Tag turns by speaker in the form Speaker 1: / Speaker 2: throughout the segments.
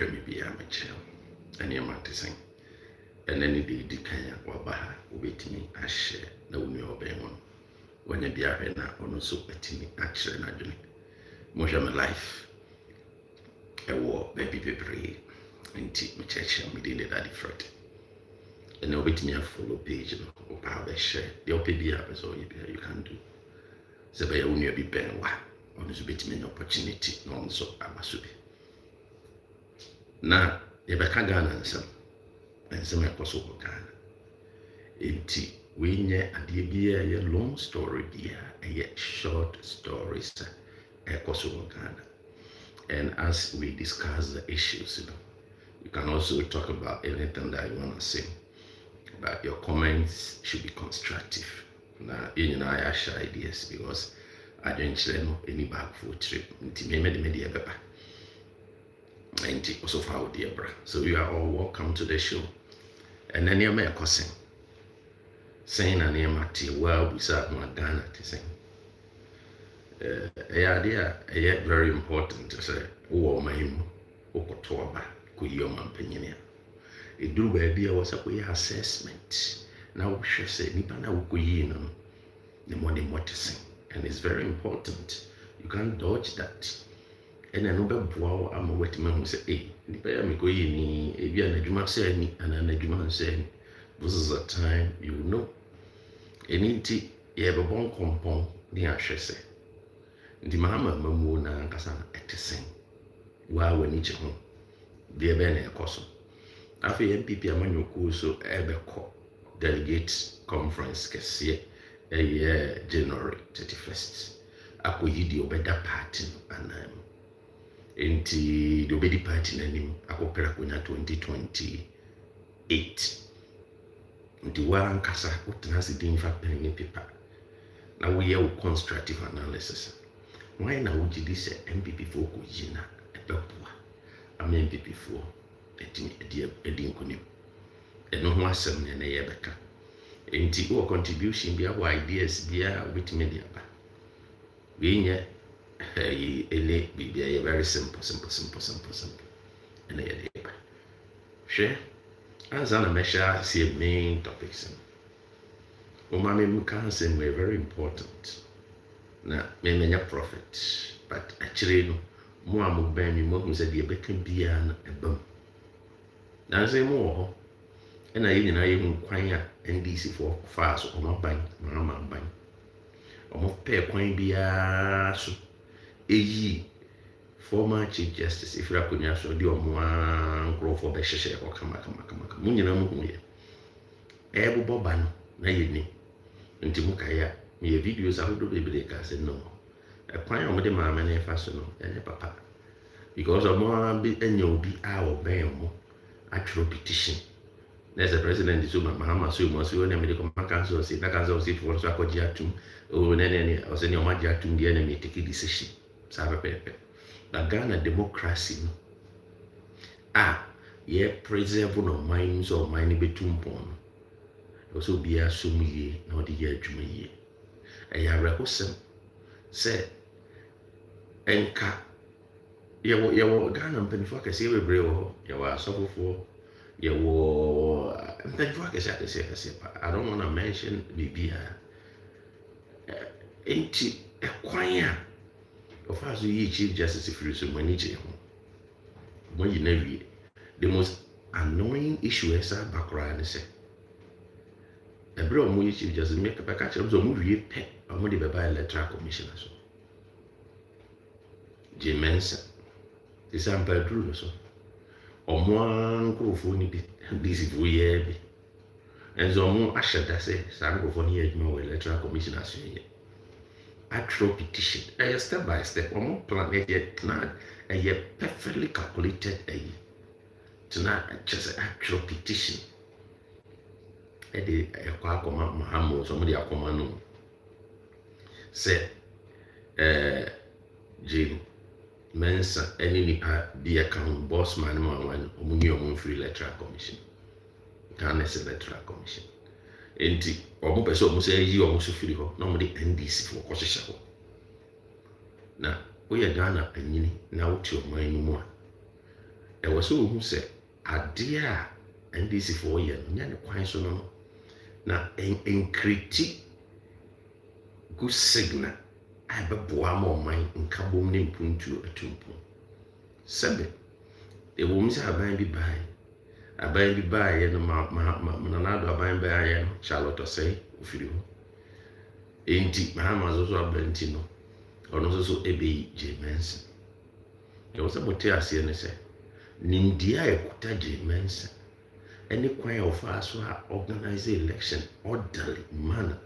Speaker 1: wohwɛ me bia mekyerɛ ɛne ɛma te sɛn ɛnɛ ne de di kan a waba ha wobɛtumi ahyɛ na wo nua ɔbɛn ho no wɔnyɛ bi ahwɛ na ɔno nso atumi akyerɛ n'adwene mohwɛ me life ɛwɔ baabi bebree nti mekyerɛkyerɛ me de ne Daddy Fred ɛnɛ wobɛtumi afollow page no wopaa bɛhyɛ deɛ wopɛ bi a pɛ sɛ ɔyɛ bia you can do sɛ bɛyɛ wo nua bi bɛn wa ɔno nso bɛtumi anya opportunity na ɔno nso aba so bi na yɛbɛka Ghana nsɛm ɛkɔ so wɔ Ghana nti wenyɛ adeɛ bi a ɛyɛ long story bi a ɛyɛ short stories a ɛkɔ so wɔ Ghana. And as we discuss the issues, you can also talk about anything that you want to say, but your comments should be constructive. Now, you know, I share ideas because I don't know any back for trip. And also for dear bra. So you are all welcome to the show. And then you're my cousin. Saying a name at well beside my Ghana to sing. Idea very important to say, oh, my Okotoba, Kuyoma Penina. A do idea was a way assessment. Now, we should say, Nipana Ukuyino, the money what to sing. And it's very important. You can't dodge that. And I know that I'm a wet man who say, hey, Nipaya Mikoyini, if you are a Juma saying, and an Juma saying, this is a time you know. And indeed, you have a bon compound, the Ashes. Nti mahama mamu na nkasa na etesen wa wani che ho bia be na ekoso afi MPP amanyoko so ebekọ delegate conference kese January 31st akoyi di obeda party anam nti di obedi party nanim akopera konya 2028 nti wa nkasa utena sidin fa pen paper na we ye constructive analysis. Why now would you say MPP4 Kujina, a pepua? I mean MPP4, a dinkunim. And no more some than a yabaka. And to contribution be our ideas be a wit media. Being a be a very simple. And a day. Share as an measure, see main topics. Umami Mukansen were very important. Na me prophet, but actually no more am ben me mo say the bekan bia na ebam na say mo e na yi na yi hu kwan a NDC for fast o ma ban o mo pe kwan bia so eyi former chief justice if you akunya so di o mo an for be hye ko kama mo nyina mo hu ye e bo boba no na ye ni nti mo kaya me videos I would be like I said no. A point on the mamma and fashion and papa. Because of more be and you'll be our bam actual petition. There's a president is my Mahama so must you medical council say that council sit for Sakojatum or any or send your majatum the enemy take a decision. Sabe but Ghana democracy preserve no minds or mine betum pon. Also be a sumi no the year jume. Ɛyɛ rekosem sɛ enka yɛwɔ Ghana mpanimfoɔ akɛseɛ bebree wɔ hɔ yɛwɔ asɔfofoɔ yɛwɔ mpanimfoɔ akɛseɛ pa I don't want to mention bibia enti ɛkwan a ɔfa so yi chief justice firi so mani gye ho mo yi na wie the most annoying issue ɛsa bakora ne sɛ ɛbrɛ ɔmo yi chief justice make pɛ ka kyerɛ so ɔmo wie pɛ ɔmo de bɛba electoral commission so gye mensa disampa duru no so ɔmo nkurɔfoɔ ni bi disifoɔ yɛ bi ɛnso ɔmo ahyɛ da sɛ saa nkurɔfoɔ no yɛ adwuma wɔ electoral commission aso yɛ atwerɛ petition ɛyɛ step by step ɔmo plan ɛyɛ tena ɛyɛ perfectly calculated ɛyi tena kyerɛ sɛ atwerɛ petition ɛde ɛkɔ akɔma mahamo so ɔmo de akɔma no sɛ gye mensa any nipa be account boss man one ɔmo free electoral commission Ghana electoral commission enti ɔmo pɛ sɛ ɔmo sɛ yi ɔmo so free hɔ na ɔmo de NDC for kɔhyehyɛ hɔ na woyɛ Ghana panyini na wote ɔmo anim a ɛwɔ sɛ ohu sɛ adeɛ a NDC4 yɛ no nya ne kwan so no na ɛnkriti good signal a ɛbɛboa ma ɔman nkabom ne mpuntuo atumpum. Sɛbe ɛwɔ mu sɛ aban bi baeɛ no Nana Addo aban baeɛ no Charlotte Osei ofiri hɔ enti Mahama so aba nti no ɔno nso so ɛbɛyi J Mensa. ɛwɔ sɛ mote aseɛ ne sɛ nimdeɛ a ɛkuta J Mensa ɛne kwan a ɔfaa so a organize election orderly manner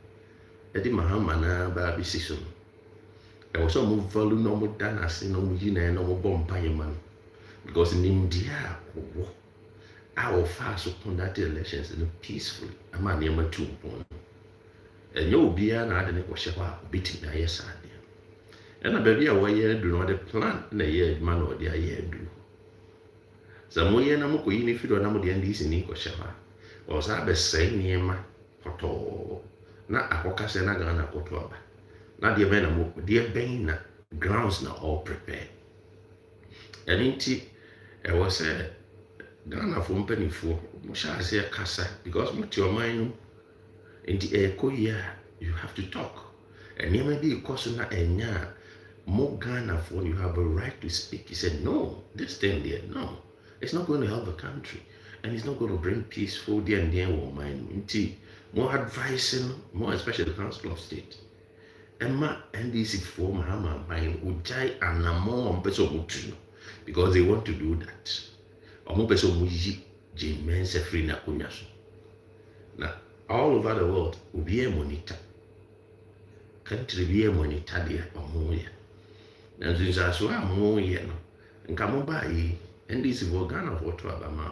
Speaker 1: ɛde Mahama na baa bɛsi so no ɛwɔ sɛ ɔmo value na ɔmo da n'ase na ɔmo yi na ɛna ɔmo bɔ mpaeɛ ma no, because nimdeɛ a ɔwɔ a ɔfaa so conduct elections no peacefully ama nneɛma tu mpɔn no ɛnyɛ obiara na ade ne kɔhyɛ hɔ a obɛtumi ayɛ saa adeɛ. ɛna baabi a wɔyɛ aduru no ɔde plan na ɛyɛ adwuma na ɔde ayɛ aduru. sɛ moyɛ na mokɔyi ne firi hɔ na mode NDC ni kɔhyɛ hɔ a ɔwɔ sɛ abɛsɛe nneɛma pɔtɔɔ na akɔka sɛ na Ghana akɔto aba na deɛ bɛn na grounds na all prepare. ɛno nti ɛwɔ sɛ Ghanafoɔ mpanimfoɔ mohyɛ aseɛ kasa because mote ɔman no nti ɛkɔ yie a you have to talk. nneɛma bi kɔ so na ɛnya a mo Ghanafoɔ you have a right to speak. He said no, this thing there, no, it's not going to help the country and it's not going to bring peaceful there and there wɔ ɔman no nti more advising, more especially the Council of State. Emma NDC4 Mahama Bain Ujai and Namo Beso Mutu because they want to do that. Omo Beso Muji J Mensa free na kunyaso. Now all over the world will be a monitor. Country be a monitor there omo ya. Na since aso amo ya no. Nka mo ba yi NDC4 Ghana for to abama.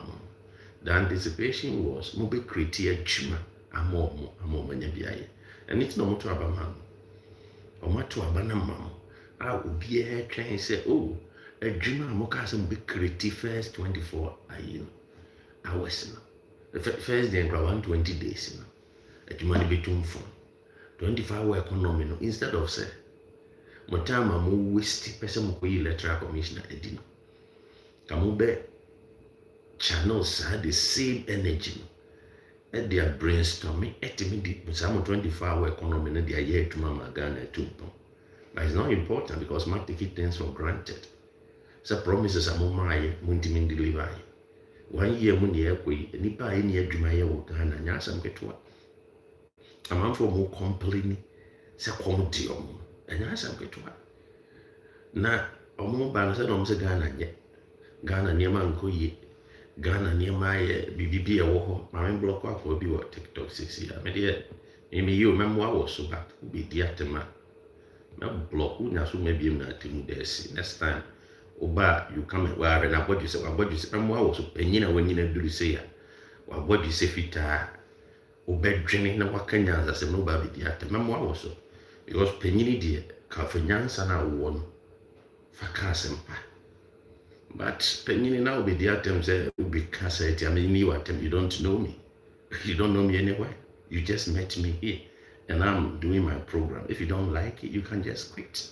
Speaker 1: The anticipation was mo be create a chuma amo manya biaye. And it's no mo to abama. Omato abana mam a obiara twan sɛ oh adwuma a moka sɛ mobɛ create first 24 hours no first day nkra 120 days no adwuma no bɛtum fam 24-hour economy no instead of say mo time a mo waste pɛ sɛ mokɔyi electoral commissioner adi no ka mo bɛ channel saa the same energy no at their brainstorming at some 24-hour economy no they are here to mama Ghana too. But it's not important because man take things for granted. So promises are more muntimin deliver. 1 year mun ye kwe nipa any adwuma ye wo Ghana nya asam ketwa. Amam for more complaining se komodi omo. Nya asam ketwa. Na omo ba no se no se Ghana niema nko ye. Ghana niema ye bibibi e wo ho ma men block akọ bi wo TikTok 6 year me de me you memwa wo so back bi di atema me block unya so me biem na atemu de si next time oba you come where na body say memwa wo so panyina wanyina duru say ya wa body say fita obedwene na wakanya za se no ba bi di atema memwa wo so because panyini de ka fanyansa na wo no fa ka sempa. But penini now be the attempt say be cassette. I mean you attempt, you don't know me. You don't know me anywhere. You just met me here. And I'm doing my program. If you don't like it, you can just quit.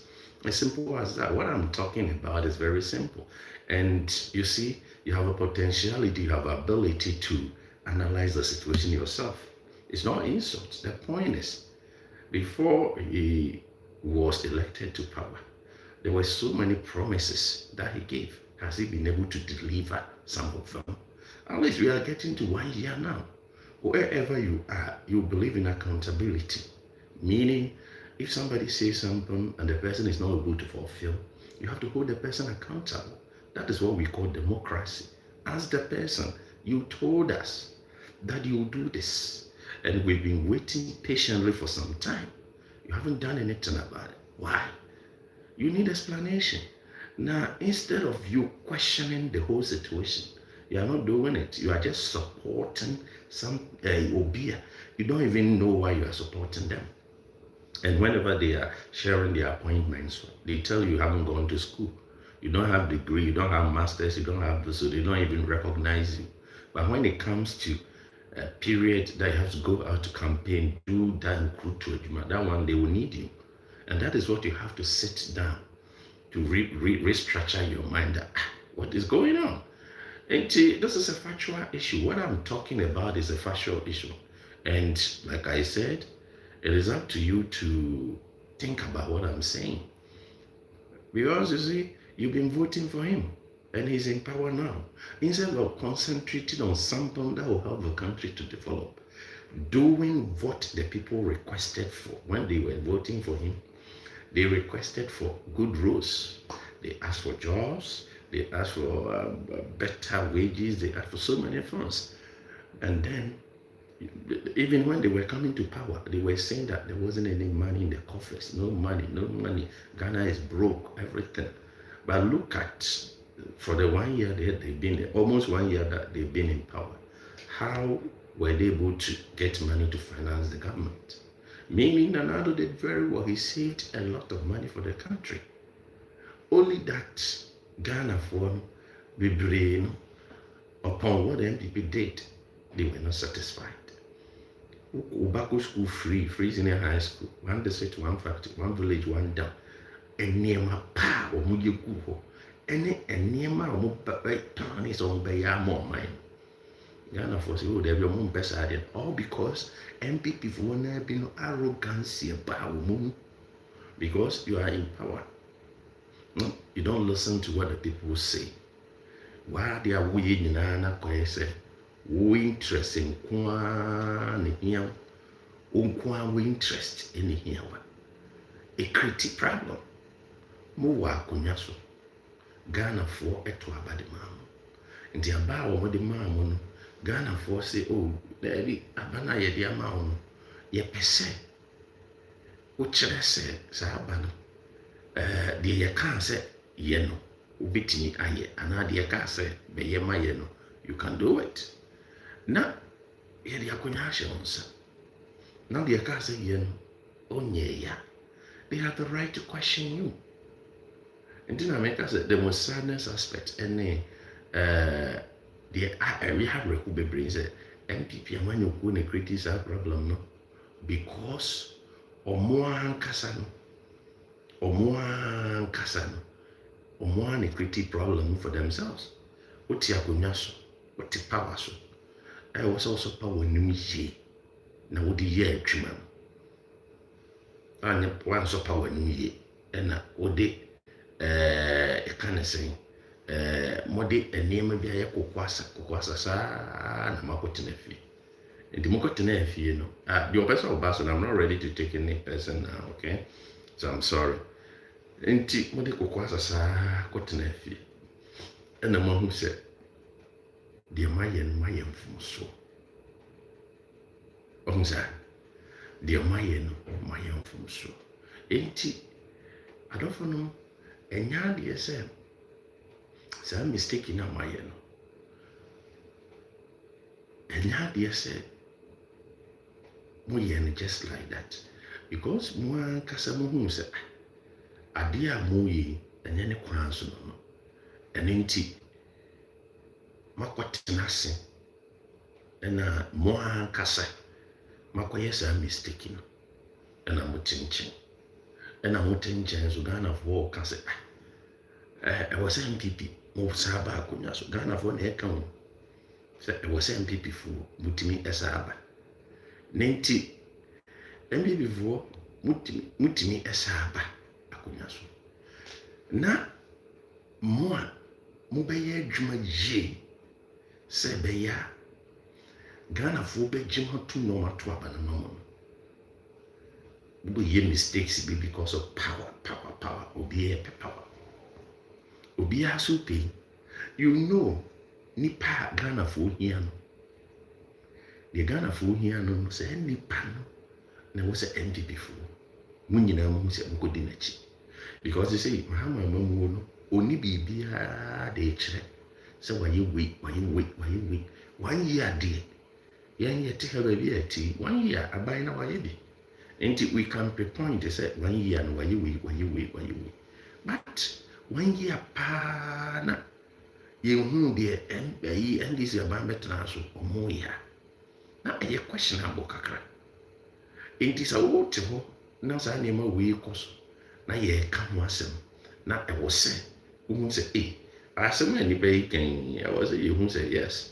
Speaker 1: As simple as that. What I'm talking about is very simple. And you see, you have a potentiality, you have ability to analyze the situation yourself. It's not insult. The point is, before he was elected to power, there were so many promises that he gave. Has he been able to deliver some of them? At least we are getting to 1 year now. Wherever you are, you believe in accountability. Meaning, if somebody says something and the person is not able to fulfill, you have to hold the person accountable. That is what we call democracy. Ask the person, you told us that you will do this, and we've been waiting patiently for some time. You haven't done anything about it. Why? You need explanation. Now, instead of you questioning the whole situation, you are not doing it. You are just supporting some obia. You don't even know why you are supporting them. And whenever they are sharing their appointments, they tell you haven't gone to school. You don't have degree, you don't have masters, you don't have this, so they don't even recognize you. But when it comes to a period that you have to go out to campaign, do that and crew to it, that one they will need you. And that is what you have to sit down to restructure your mind. What is going on? And this is a factual issue. What I'm talking about is a factual issue. And like I said, it is up to you to think about what I'm saying. Because you see, you've been voting for him and he's in power now. Instead of concentrating on something that will help the country to develop, doing what the people requested for when they were voting for him, they requested for good roads, they asked for jobs, they asked for better wages, they asked for so many things. And then, even when they were coming to power, they were saying that there wasn't any money in the coffers. No money, no money. Ghana is broke, everything. But look at, for the 1 year they've been, almost 1 year that they've been in power, how were they able to get money to finance the government? Mimi Nana Addo did very well. He saved a lot of money for the country. Only that Ghana for Bibre, upon what the MPP did, they were not satisfied. Ubako school free senior high school, one district, one factory, one village, one down. Enema pa or Mujuku, any enema or Mubay on Bayam or mine. Ghana for say, oh, they're your mom best idea. All because MPP for one have been arrogance about moon because you are in power. No, you don't listen to what the people say. Why they are winning in Anna Koese, interest in Kwan here, Unkwan interest in here. A critic problem. Mowa Kunyaso, Ghana for a to abadi mam. And the about what the mam. Ghana for say, oh, there be abana ye dia ma ono ye pese wo kire se sa abana de ye kan se ye no obetini aye ana de ye kan se be ye ma ye no, you can do it. Na ye de akonya hye onsa na de ye kan se ye no onye ya, they have the right to question you. And then I make us the most sadness aspect any we have Rekube brains MPP and when you go and create a problem no because Omoan Kasano Omoan create problem for themselves. What Yakunyaso, what the power so. I was also power new ye. Now what the year triman. And one so power new ye. And what they kind of saying. Mode enema bia ye kokwasa sa na makotena fi. Ndi makotena fi no. The person of Basso, I'm not ready to take any person now, okay? So I'm sorry. Nti mode kokwasa sa kotena fi. And the man who said, "Dear Mayan mfumso." Onza. Dear Mayan mfumso. Nti I don't know. Enya de say so mistake in my no. And how do you say just like that? Because one Casamu said, a dear Moye and any crown no. And inti Maquatinasi and more Casa Maquayes are mistaken. And I'm mutinching. And I'm mutinching Uganda of war can say, I was MPP. Mo saba akunya so Ghana for na eka se e was MPP fu mutimi esaba nenti MPP fu mutimi esaba akunya so na mo beye adwuma je se be ya Ghana for be jima to no mato aba na no bo ye mistakes be because of power obi e power obi aso pay. You know nipa Ghana for here no the Ghana for here no say nipa no na wo say MPP for mun nyina mu say ko di nachi because they say Mahama mamu no oni bibia de kire say why you wait 1 year dey yan ye te ha ba bi ati 1 year abai na why dey enti we can pinpoint say 1 year no why you wait but 1 year pa na yehu de NDC abambetra so omoya na e questionable kakra enti sa wo te ho na sa nema we koso na ye ka ho asem na e wo se wo se asɛm a nipa yi kan ɛwɔ sɛ yɛhu sɛ yes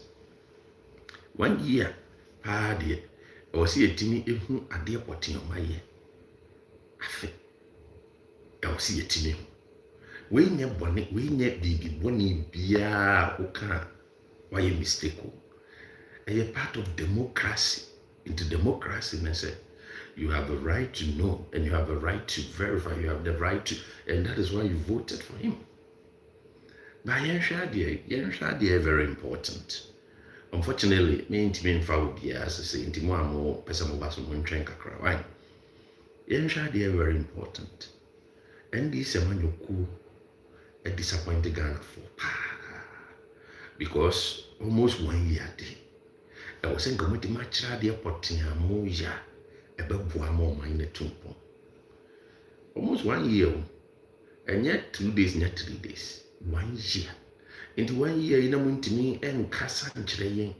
Speaker 1: 1 year paa deɛ ɛwɔ sɛ yɛtumi ehu adeɛ pɔtee ɔma yɛ afe ɛwɔ sɛ yɛtumi hu wei nyɛ bɔne wei nyɛ biribi bɔne biara a woka a wayɛ mistake o ɛyɛ part of democracy into democracy na sɛ you have the right to know and you have the right to verify you have the right to and that is why you voted for him but yɛnhwɛ adeɛ very important unfortunately mentimi mfa wo biara sɛ nti mo a mo pɛ sɛ moba so montwɛn kakra why yɛnhwɛ adeɛ very important ɛnde sɛ manyɔkuo disappointed Ghana for because almost 1 year day I was saying come to match the potting moja a beboa more mine tumpo almost 1 year and yet 2 days not 3 days 1 year into 1 year in a moon to me and Cassan Train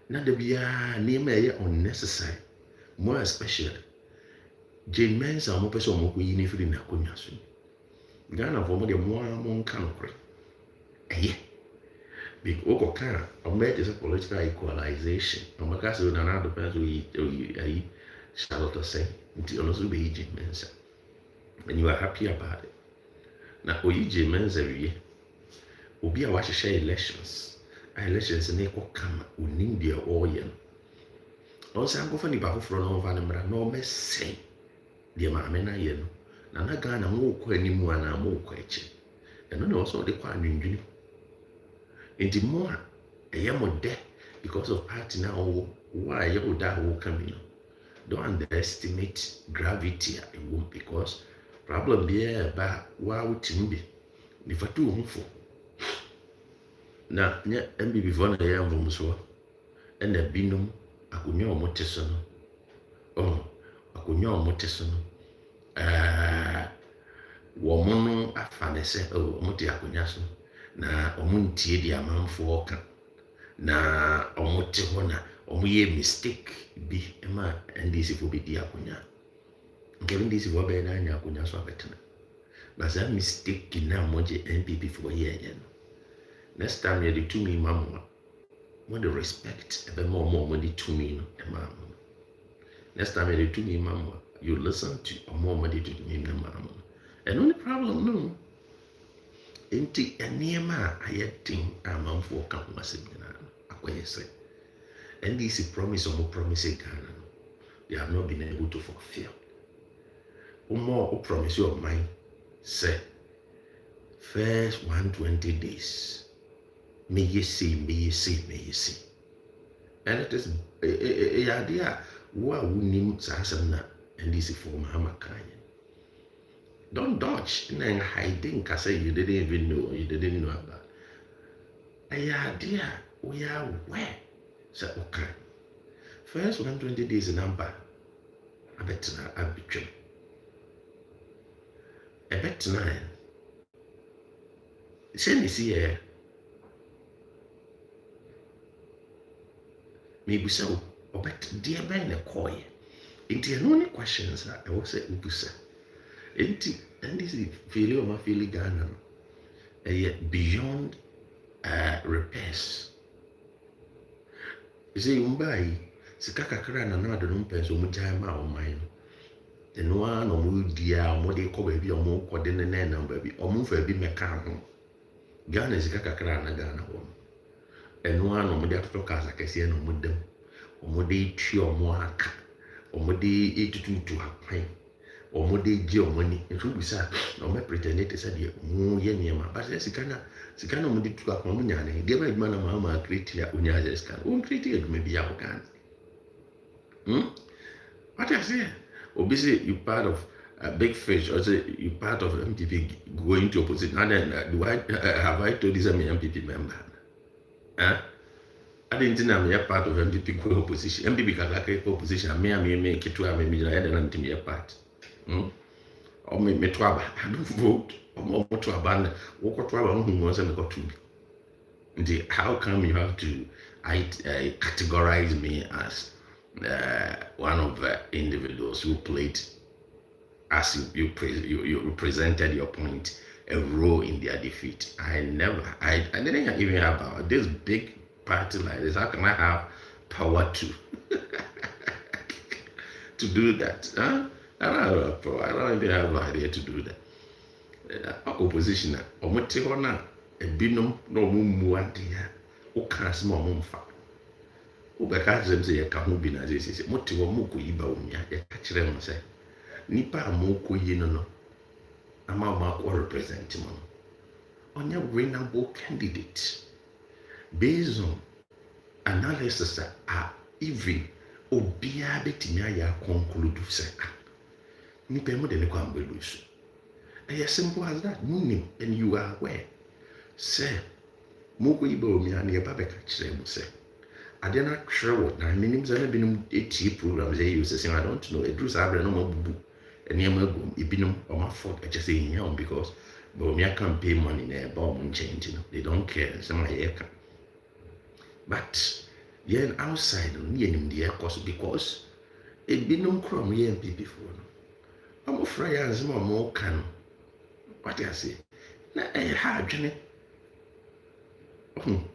Speaker 1: not the bia name unnecessary more especially Jane Men's are more person who you never in a kunyasu Ghana for more than 1 country big oko kan omete is a political equalization omakase na na depends we Charlotte say until also be Jane Mensa and you are happy about it na Jane Mensa wie obi a wahye elections na ekọ kama onim de oye no on say angofa ni ba hofro no va na mra no mese de ma me na ye no na Ghana mo kọ animu ana mo kọ eche eno na also de kwa anwindwini nti mo a eye mo de because of party now why you da wo come in don't underestimate gravity it won't because problem be ba wa wutim bi ni fatu hunfo na nya MBB for na ya mvom so na binom akonwa omote so no akonwa omote so no womono afanese omote akonwa so na omuntie di amanfo ka na omote ho na omoye mistake bi ema NDC fo bi di akonwa nke NDC fo be na anya akonwa so abetena but that mistake na moje NPP fo ye no next time you do to me mama when the respect a bit more money to me no mama next time you do to me mama you listen to more money to me no mama and only problem no enti eniema ayetin amanfo ka ho asebina akoyese and this promise or promise Ghana they have not been able to fulfill more promise of mine say first 120 days may you see. And it is a idea who nim Sasana and this is for Mahama Kanye. Don't dodge and hiding because you didn't even know, you didn't know about. A idea we are where, so okay. First 120 days number. I bet I'll be true. I bet 9. Send me see here. Maybe so, but dear Ben a coy. Into no only questions I will say Ubusa. And this is failure of my feeling Ghana. Beyond repairs. You see, Umbai, Sikaka Kran and another numpers or Mujama or mine. The one or mood dear, or more they call baby or more coordinate number, or move a bit mecano. Ghana is Sikaka Kran and Ghana one. And one or more talk as I can see no with them, or more day tree or more hack, or more day 82 to a pine, or more day geo money. It should be sad, or my pretended to say, more yenima, but as Sikana Modi to a communion, dear man of Mamma created Unyas can, won't create it, maybe our can. What I say? Obviously, you part of a big fish, or say you part of MPP going to opposition. And then, have I told this I'm an MPP member? I didn't know I'm a part of MPP go opposition. MPP can like opposition. I may make it to a major head and to me a part. Or me trouble. I don't vote. Or more to abandon. Walk trouble who wants to go to me. How come you have to categorize me as one of the individuals who played as you presented your point a role in their defeat. I didn't even have power. This big party like this, how can I have power to to do that? Huh? I don't have power. I don't even have an idea to do that. Opposition, omote hɔ na ebinom na ɔmo mmu adeɛ a woka asɛm a ɔmo mfa. Wobɛka kyerɛ m sɛ yɛka ho bi na adze sisi mote hɔ mokɔyi ba wo nua yɛka kyerɛ m sɛ nipa a mokɔyi no ama ɔmo akɔ represent mo no ɔnyɛ winnable candidate based on analysis a even obiara bɛtumi ayɛ akɔnkludu sɛ nipa mu de ne kɔ ambɛlu so. As simple as that. Munim, and you are aware. Say, Moko Iba Omia near Babeka Chrem say. I did not sure what I mean, I been 80 programs they use saying I don't know. It was Abra no more boo. And Yamagum, Ibinum or my fault, I just saying young because Bomia can't pay money in their bomb and change, they don't care. Some of the but yeah, outside on the air cost because it been no crumb YMP before. I'm afraid as more can. What I say? Na a hard journey.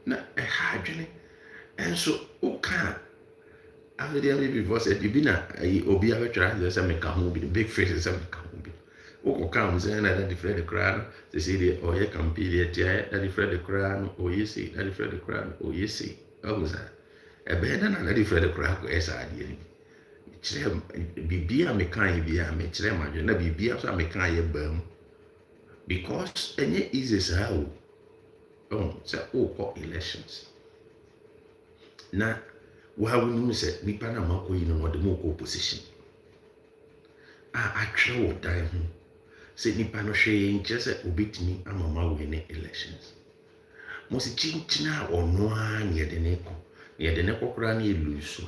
Speaker 1: Na a hard journey. And so, okay. After the other before said, you be na Obi ever try to say, make a movie, the big faces, and make a movie. Oko comes and identify the crown. They say, oh, you can be there, identify the crown, or you see, identify the crown, or you see. How was that? A bed and identify the crown, as I did. Bibia me kind, be a metram, and Bibia, so I make a burn. Because any easy how say call elections. Now, why would you say we Panama you know the more opposition? I actually die home. Say Nipano Shane just obit me, I'm a ma winning elections. Most chinchina or no near the Neko Crani lose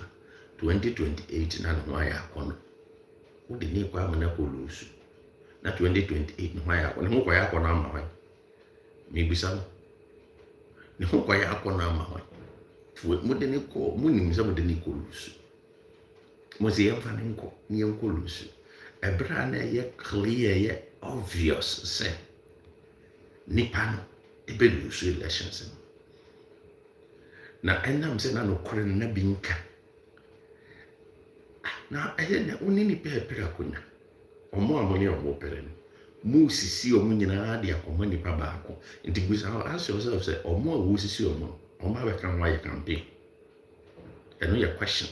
Speaker 1: 2028 and why I con. Who the Neko Amanaco lose? Na 2028 no haya ko ne ho kwaya akọ na ama hwan me bisa ne ho kwaya akọ na ama hwan mo de ne ko mo nim se mo de ne ko lusu mo se yem fa ne nko ne yem ko lusu ebra na ye clear ye obvious se nipa no e be lusu elections na enam se na no kore na bi nka na eye na oni ni pe akonya omo amoni omo pere mu sisi omo nyina de akoma nipa baako nti gbisa ask yourself say omo wo sisi omo ba kan why campaign eno your question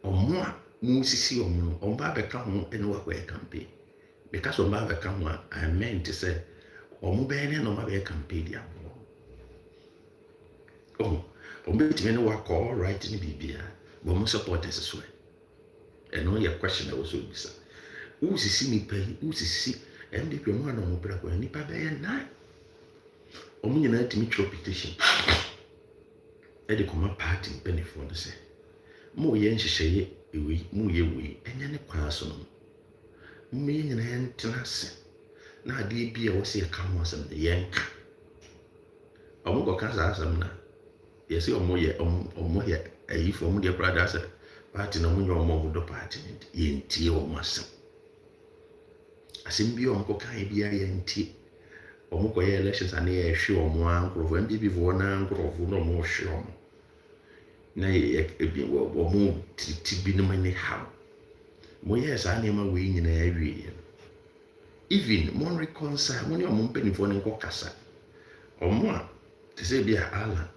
Speaker 1: omo mu sisi omo ba kan ho eno wa campaign because omo ba kan ho I meant to say omo be ne no ma be campaign dia omo betime no wa call right ni bibia but mo support as so eno your question I also bisa usisi nipa yi usisi MDP mo ana mo bra ko nipa be ye na omo nyina timi throw petition e de koma party benefit no say mo ye nhyehyeye ewi mo ye wi enya ne kwa so no mo ye nyina ye ntena se na ade bi a wo se ka ho asem de ye nka omo go ka sa asem na ye se omo ye ayi fo mo de brother say party no mo nyo omo do party ye ntie wo masem asem bi onko kan bia ye ntie omo koye elections ane ye hwe omo ankrofo MPP vo na ankrofo no mo hwe omo na ye ebi omo titi bi no mane ha mo yes ane ma we nyina awie even mo reconcile mo ne omo mpanifo ne nkokasa omo a te se bia ala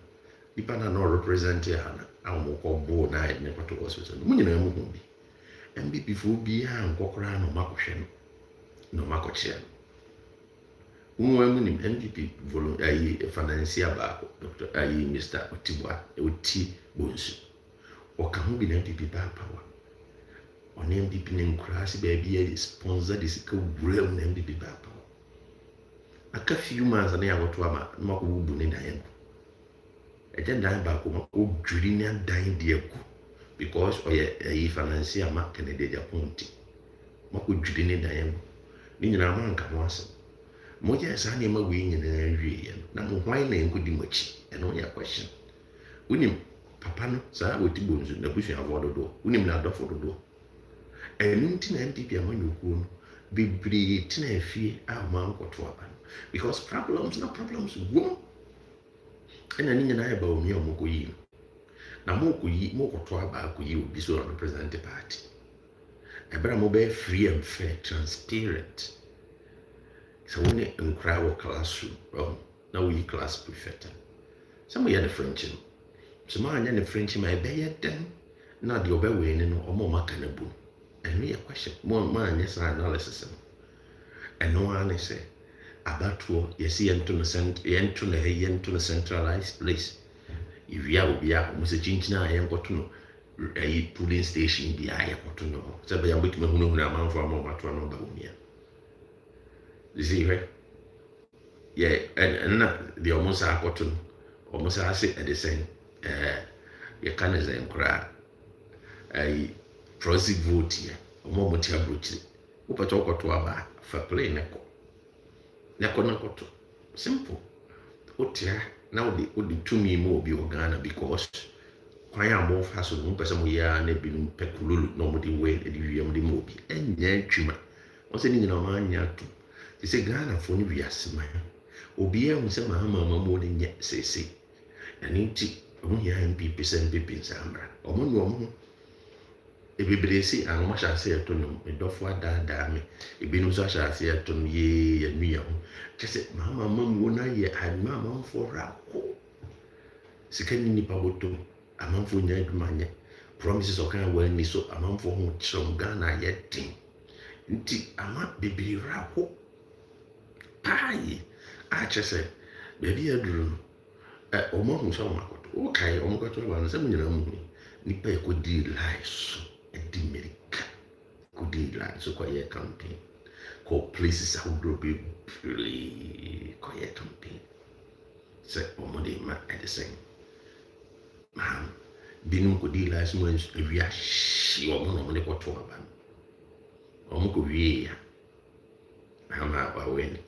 Speaker 1: nipa na no represent ya na omo ko bo na ne kwato hospital mo nyina mo hu bi MPP fo bi ha nkokora no makohwe no makoche unwe nim NDP volunteer financier ba Dr. Mr. Otibwa Oti Bonsu oka hu bi na NDP ba power on NDP ne nkurasi ba bi sponsor this ka wura na NDP ba power aka few months na ya woto ama mako bubu ne dan ko agenda ba ko mako dwiri ne dan de ko because oye financier ma Kennedy Japonti mako dwiri ne dan ko ni nyina manka mo asem mo je sa ne ma we nyina wie na mo hwan na enkodi machi eno ya question unim papa no sa Oti Bonsu na busu avodo do unim na adofo do enu nti na MPP amanyokuo no bebre tina afie a ma nkoto aba because problems wom ɛna ne nyinaa yɛ ba omi a ɔmokɔyi no na mokɔto aba akɔyi obi so represent the party ɛberɛ a mobɛyɛ free and fair, transparent. So when in crowd or classroom, now we class prefect. Some of the French, some of the French may be at them, not the obey winning or more macanaboo. And we a question, more man, yes, analysis. And no one say about to, yes, yen to the centralized place. If you will be out, Mr. Jinchina, I am got to know. A polling station be I got to know. So I am with me who know amount for a moment to another one. You see, right? Yeah, and the almost are cotton, almost I say at the same. You can't say cry. I proceed vote here, a moment here brutally. Upa talk to a for play neko. Neko. Simple. Otia, now the to me more be Ghana because I am more fast on person we are nebulum pecululu, nobody way the movie, and then chuma. What's in a man yatu? They say Ghana for we are smile. Obia will say Mahama more than yet say. And indeed, only MP send people in Zambra. Or one if we say, and what shall say to them, a dofwa da me, if we know such as say to ye and me. Just said, Mamma, Mum, when I had Mamma for Rako. Second Nipaboto, a month for Nedmania. Promises of kind of wellness, so a month for whom some Ghana yet thing. Indeed, I might be Rako. Aye, I just said, baby, I drew. Ọmọ ọhún sọ ọmọ akọtọ ó kàyé ọmọ akọtọ wà ní sẹmu nyinaa mu ni nípa ẹ kò di láìsọ ẹ di mẹríkà kò di láìsọ kò yẹ campaign kò places ahodoɔ bebree kò yẹ campaign sẹ ọmọdé ma ẹ de sẹn maa binom kò di láìsọ mu ewia hyia ọmọ na ọmọdé kò tó aba ọmọ kò wie ya ama awɛni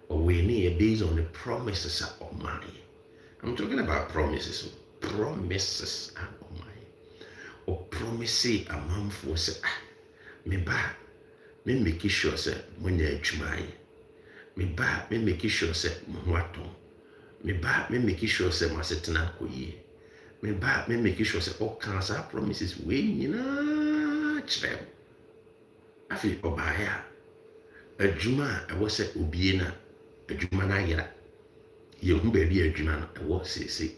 Speaker 1: ɔwɛni yɛ based on the promises a ɔmo ayɛ. I'm talking about promises. Promises are on my. Or promise a man for say, me ba, me make sure say when you're jumai. Me ba, me make sure say muaton. Me ba, me make sure say masetana koye. Me ba, me make sure say all kinds of promises we na chrem. Afi obaya. A juma, I was say ubiena, a juma na yera. Young baby adwuma no ɛwɔ sese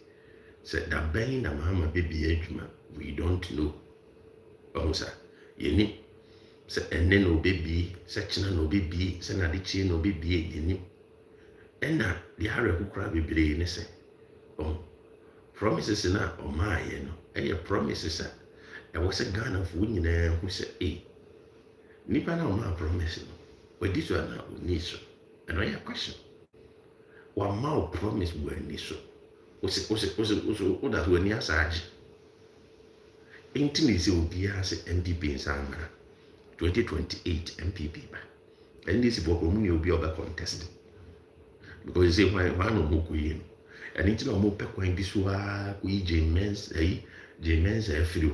Speaker 1: sɛ da bɛn na mama baby adwuma we don't know ɔmo sa yɛnim sɛ ɛnɛ na obɛbie sɛ kyena na obɛbie sɛ na adekyee na obɛbie yɛnim ɛna deɛ awerɛ kokora bebree ne sɛ promises na ɔmaayɛ no ɛyɛ promises a ɛwɔ sɛ Ghanafoɔ nyinaa ho sɛ nipa na ɔmaa promise no wadi so ana ɔnni so ɛno ɛyɛ question. One mouth promise when so. Was that when you asage? Intimacy will be as MPP in Sambra 2028 MPP. And this is what will be over contest. Because you say, why one more queen? And it's no more pequine this way, we James, James, free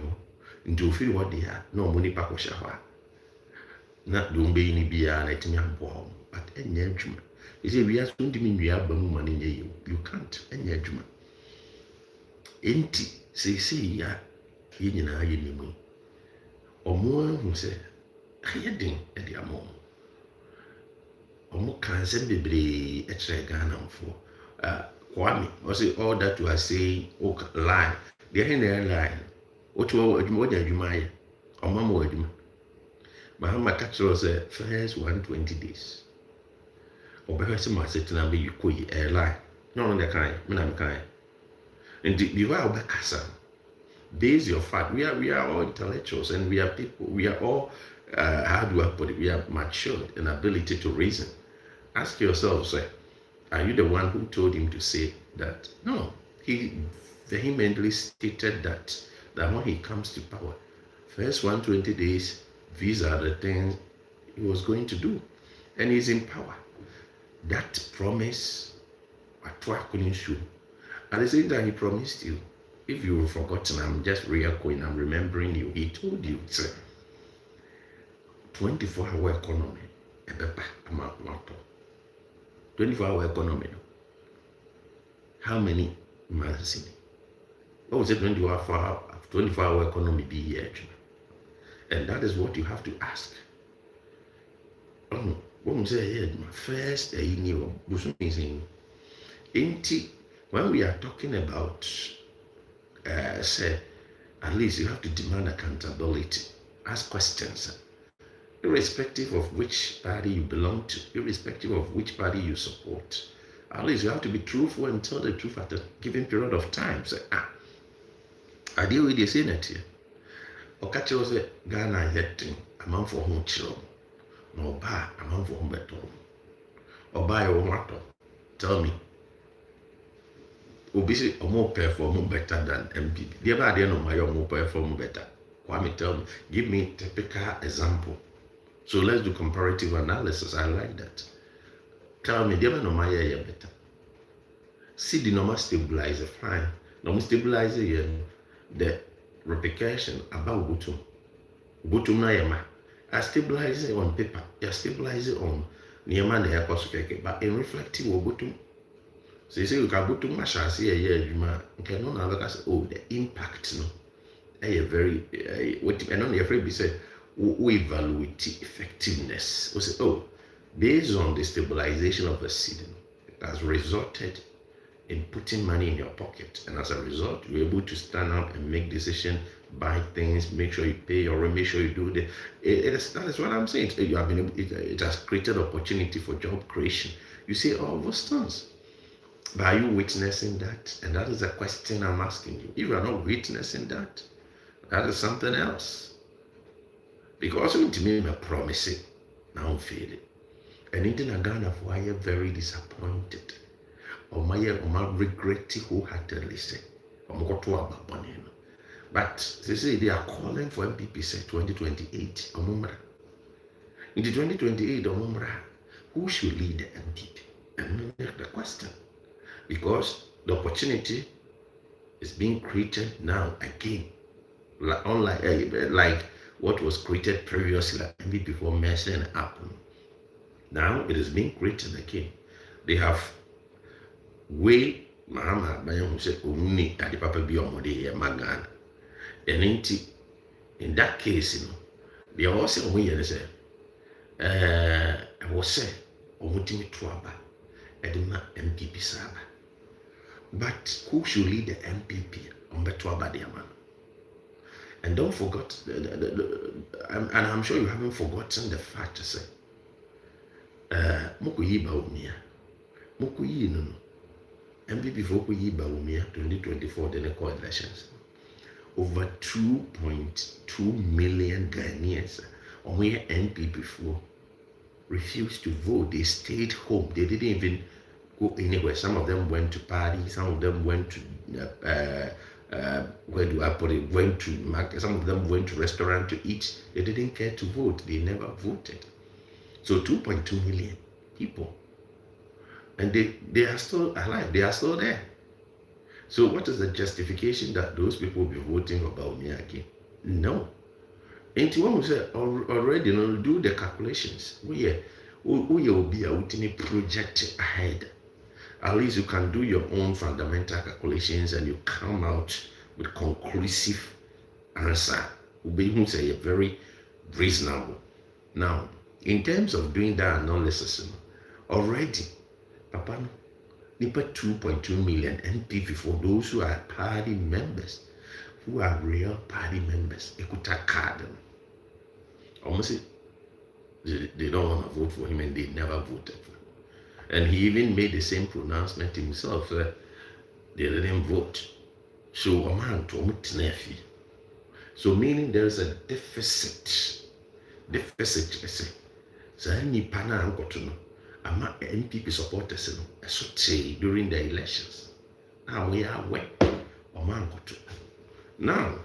Speaker 1: into free what they are, no money pakoshawa. Not don't be any beer, let me have bomb, but any judgment. You say we are going to mean we have money in you can't any judgment. Enti say ya yin na ayi ni mu. Omo hu say ayedin e dia mo. Omo kan se bebre e kire Ghana mfo. Kwame o say all that you are saying lie. They hin lie. O to adwuma adwuma aye. Omo mo adwuma. Mahama catch say first 120 days. Obeka se ma setena be yikoyi lie. No the kind, me na me kind. And the way obeka base your fact. We are all intellectuals and we are people. We are all how do I put it? We are matured in ability to reason. Ask yourself, say, are you the one who told him to say that? No, he vehemently stated that when he comes to power, first 120 days, these are the things he was going to do, and he's in power. That promise, at the same time, he promised you. If you've forgotten, I'm just reechoing, I'm remembering you. He told you, it's a 24-hour economy. 24-hour economy. How many months in it? What was it 24-hour economy be here? And that is what you have to ask. What I'm saying, my first when we are talking about say, at least you have to demand accountability, ask questions, irrespective of which party you belong to, irrespective of which party you support. At least you have to be truthful and tell the truth at a given period of time. Say, I deal with this in it here. Okachi was a Ghana yetting a man for whom children. No ba a man for whom better. Or buy a matter. Tell me. Obviously, a more perform better than MPP. The other day, no, my more perform better. Kwame, tell me, give me a typical example. So let's do comparative analysis. I like that. Tell me, the other no, my better. See the normal stabilizer, fine. Normal stabilizer, the replication about Butum. Butum na yama. I stabilize it on paper. I stabilize it on Niyaman hair cost, but in reflective of Butum. So you say you can Butum Masha see a year, you can no longer say, oh, the impact, no. A very, what and only afraid be said, we evaluate effectiveness. We say, oh, based on the stabilization of the seed, it has resulted in putting money in your pocket, and as a result, you're able to stand up and make decisions, buy things, make sure you pay your rent, make sure you do that is what I'm saying. You have been able, it has created opportunity for job creation. You see all those things. But are you witnessing that? And that is a question I'm asking you. If you are not witnessing that, that is something else. Because to me, I'm promising, now I'm feeling. And in Ghana, I am very disappointed. Or my regret wholeheartedly say, but they say they are calling for MPP say 2028. In the 2028, who should lead the MPP? And make the question. Because the opportunity is being created now again. Like what was created previously, MPP before messing up. Now it is being created again. They have way Mama Bayon said, Omni at the Papa Biomode Magan. And in that case, you know, they are also way and say, I was say, Omutimi Twaba, Edema MPP Saba. But who should lead the MPP on Betwaba Diaman? And don't forget, and I'm sure you haven't forgotten the fact to say, Mukuyi Baumia, Mukuyi no. MPP for Baumia 2024 the record elections. Over 2.2 million Ghanaians on where MPP for refused to vote. They stayed home. They didn't even go anywhere. Some of them went to parties. Some of them went to where do I put it? Went to market. Some of them went to restaurant to eat. They didn't care to vote. They never voted. So 2.2 million people. And they are still alive. They are still there. So what is the justification that those people will be voting for Baumia again? No. And when we say already, you know, do the calculations. We will be a project ahead. At least you can do your own fundamental calculations and you come out with conclusive answer. Will be say very reasonable. Now, in terms of doing that analysis, already, Papa, nipa 2.2 million MPP for those who are party members, who are real party members. Ekuta card. Almost they don't want to vote for him and they never voted for him. And he even made the same pronouncement himself. They didn't vote. So a man told me. So meaning there is a deficit. Deficit, I say. So any pana got to know. Ama MPP supporters during the elections. Now we are aware. Oman got to. Now,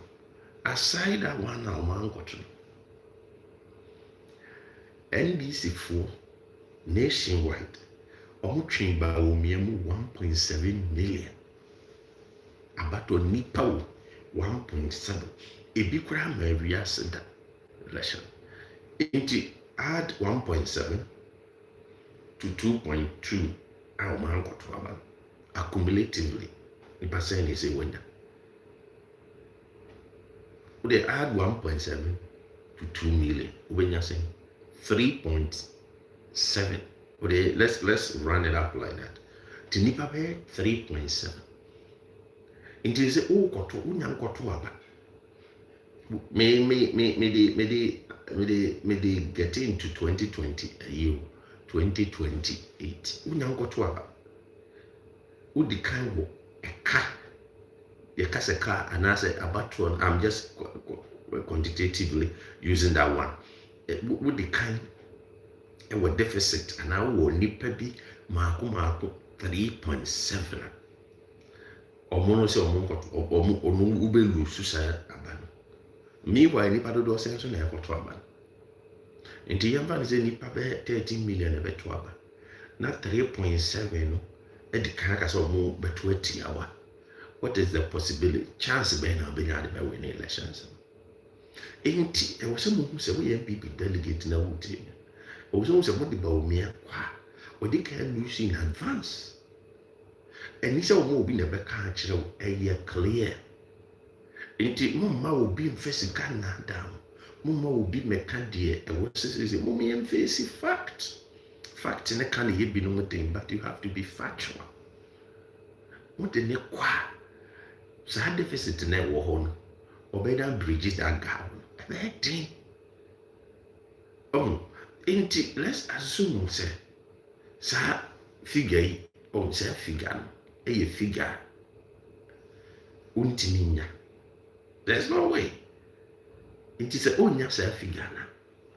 Speaker 1: aside that one, Oman got to. NDC 4 nationwide, Omutrin Baumia 1.7 million. Abato Nipa 1.7. Ebikura Maria Center election. Into add 1.7. to 2.2 our man got to about accumulatively. The percent is a winner. They add 1.7 to 2 million. When you're saying 3.7. Let's run it up like that. Tinipa be 3.7. It is a unyam koto aba. Me get into 2020 a year 2028. Unyam koto aba. Udi kan wo eka. Yekase ka anase abatron. I'm just quantitatively using that one. Udi kan a deficit and now we nipa bi mako 3.7. Omono se omo ube lusu sa aban. Meanwhile nipa do se so na ekoto aban. Nti yamba se nipa be 13 million e beto aban. Na 3.7 no e di kan ka so omo beto atiawa. What is the possibility? Chance be na be nya de be win elections. Nti e wo se mo se we MPP delegate na wuti. O so se mo de ba omia kwa. We dey can lose in advance. And this is what be never catch a year clear. Inti mumma will be facing Ghana down. Mumma will be mecadia and what says mummy and face fact. Fact in a can he be no thing, but you have to be factual. What the neck qua? So had deficit in that war or better bridges that gown. That thing. Oh, inti let's assume say, sa figure on say figure. A figure untiminya. There's no way. It is a onya self figure na.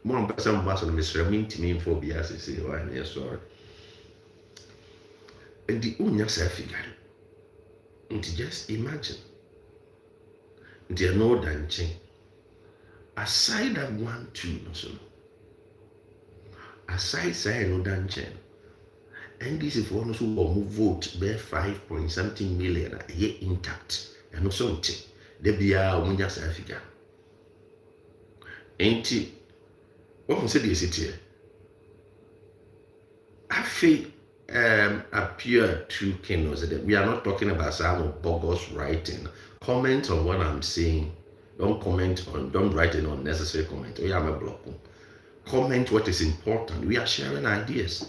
Speaker 1: Mo ambasa mbaso no mesra mintimi info bia say why na sorry. And the onya self figure. And just imagine. There no dancing. Aside that 1 2 no so. Aside say no dancing. And this is for those who will vote by 5 point something million a year intact. And also something. They be a woman figure. Ain't it? What was this here? I feel appear to Kenos that we are not talking about some bogus writing. Comment on what I'm saying. Don't write an unnecessary comment. We are a block. Comment what is important. We are sharing ideas.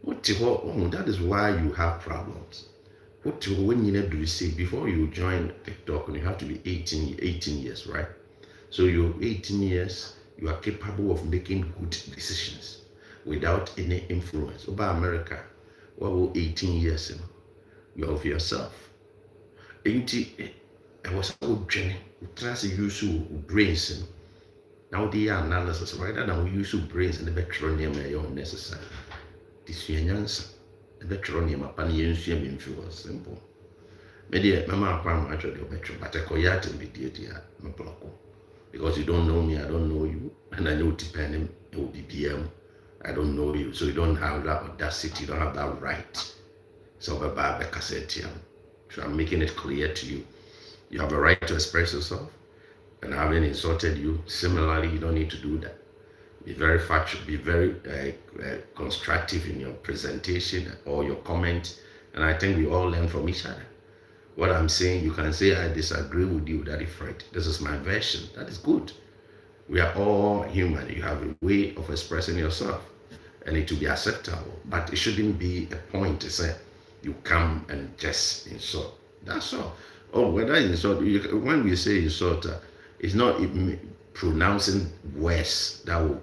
Speaker 1: That is why you have problems. When you do say before you join TikTok, you have to be 18 years, right? So you're 18 years, you are capable of making good decisions without any influence. About America, what will 18 years you're of yourself. I was so training, try to use brains. Now the analysis, right? Now we use brains and the better necessary. This is the better on your pan influence simple. Maybe Mama Pam actually better, but I call yet and be dear, no block. Because you don't know me, I don't know you, and I know depending it will be PM. I don't know you, so you don't have that audacity, you don't have that right. So Becca said to you. So I'm making it clear to you. You have a right to express yourself, and I haven't insulted you. Similarly, you don't need to do that. Be very factual, be very constructive in your presentation or your comment. And I think we all learn from each other. What I'm saying, you can say, I disagree with you, Daddy Fred. This is my version. That is good. We are all human. You have a way of expressing yourself. And it will be acceptable. But it shouldn't be a point to say, you come and just insult. That's all. Oh, whether insult, when we say insult, it's not pronouncing words that will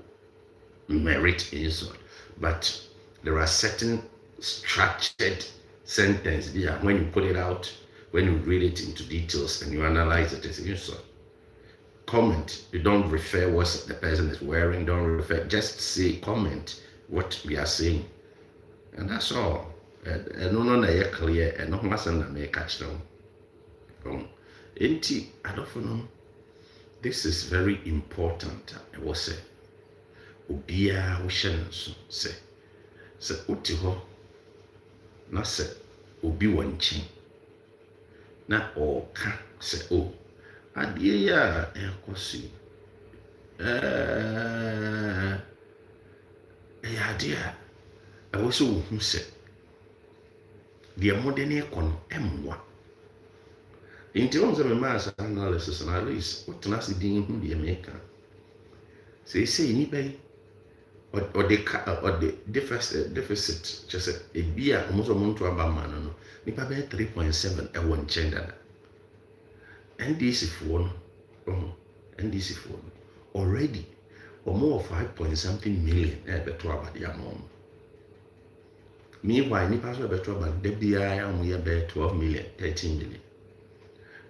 Speaker 1: merit insult, but there are certain structured sentences. Yeah, when you put it out, when you read it into details and you analyze it as an insult. Comment. You don't refer what the person is wearing. Don't refer. Just say comment what we are saying, and that's all. And no clear. And no one may catch them. I don't know. This is very important. I will say. Obia wohyɛ nso sɛ wote hɔ na sɛ obi wɔ nkyɛn na ɔka sɛ o adeɛ yi a ɛkɔ so ɛyɛ adeɛ a ɛwɔ sɛ wohu sɛ deɛ mode ne ɛkɔ no ɛmmoa. Nti wɔn sɛ memaa saa analysis na at least wotena ase din hu deɛ meka. Seesei nnipa yi ɔde deficit kyɛ sɛ ebi a ɔmo sɛ ɔmo nto aba ma no nipa bɛyɛ 3.7 ɛwɔ nkyɛn dada. NDC foɔ no NDC foɔ no already ɔmo wɔ 5 million ɛbɛto aba de ama ɔmo. Meanwhile nipa so ɛbɛto aba da biara ɔmo yɛ bɛyɛ 12 million 13 million.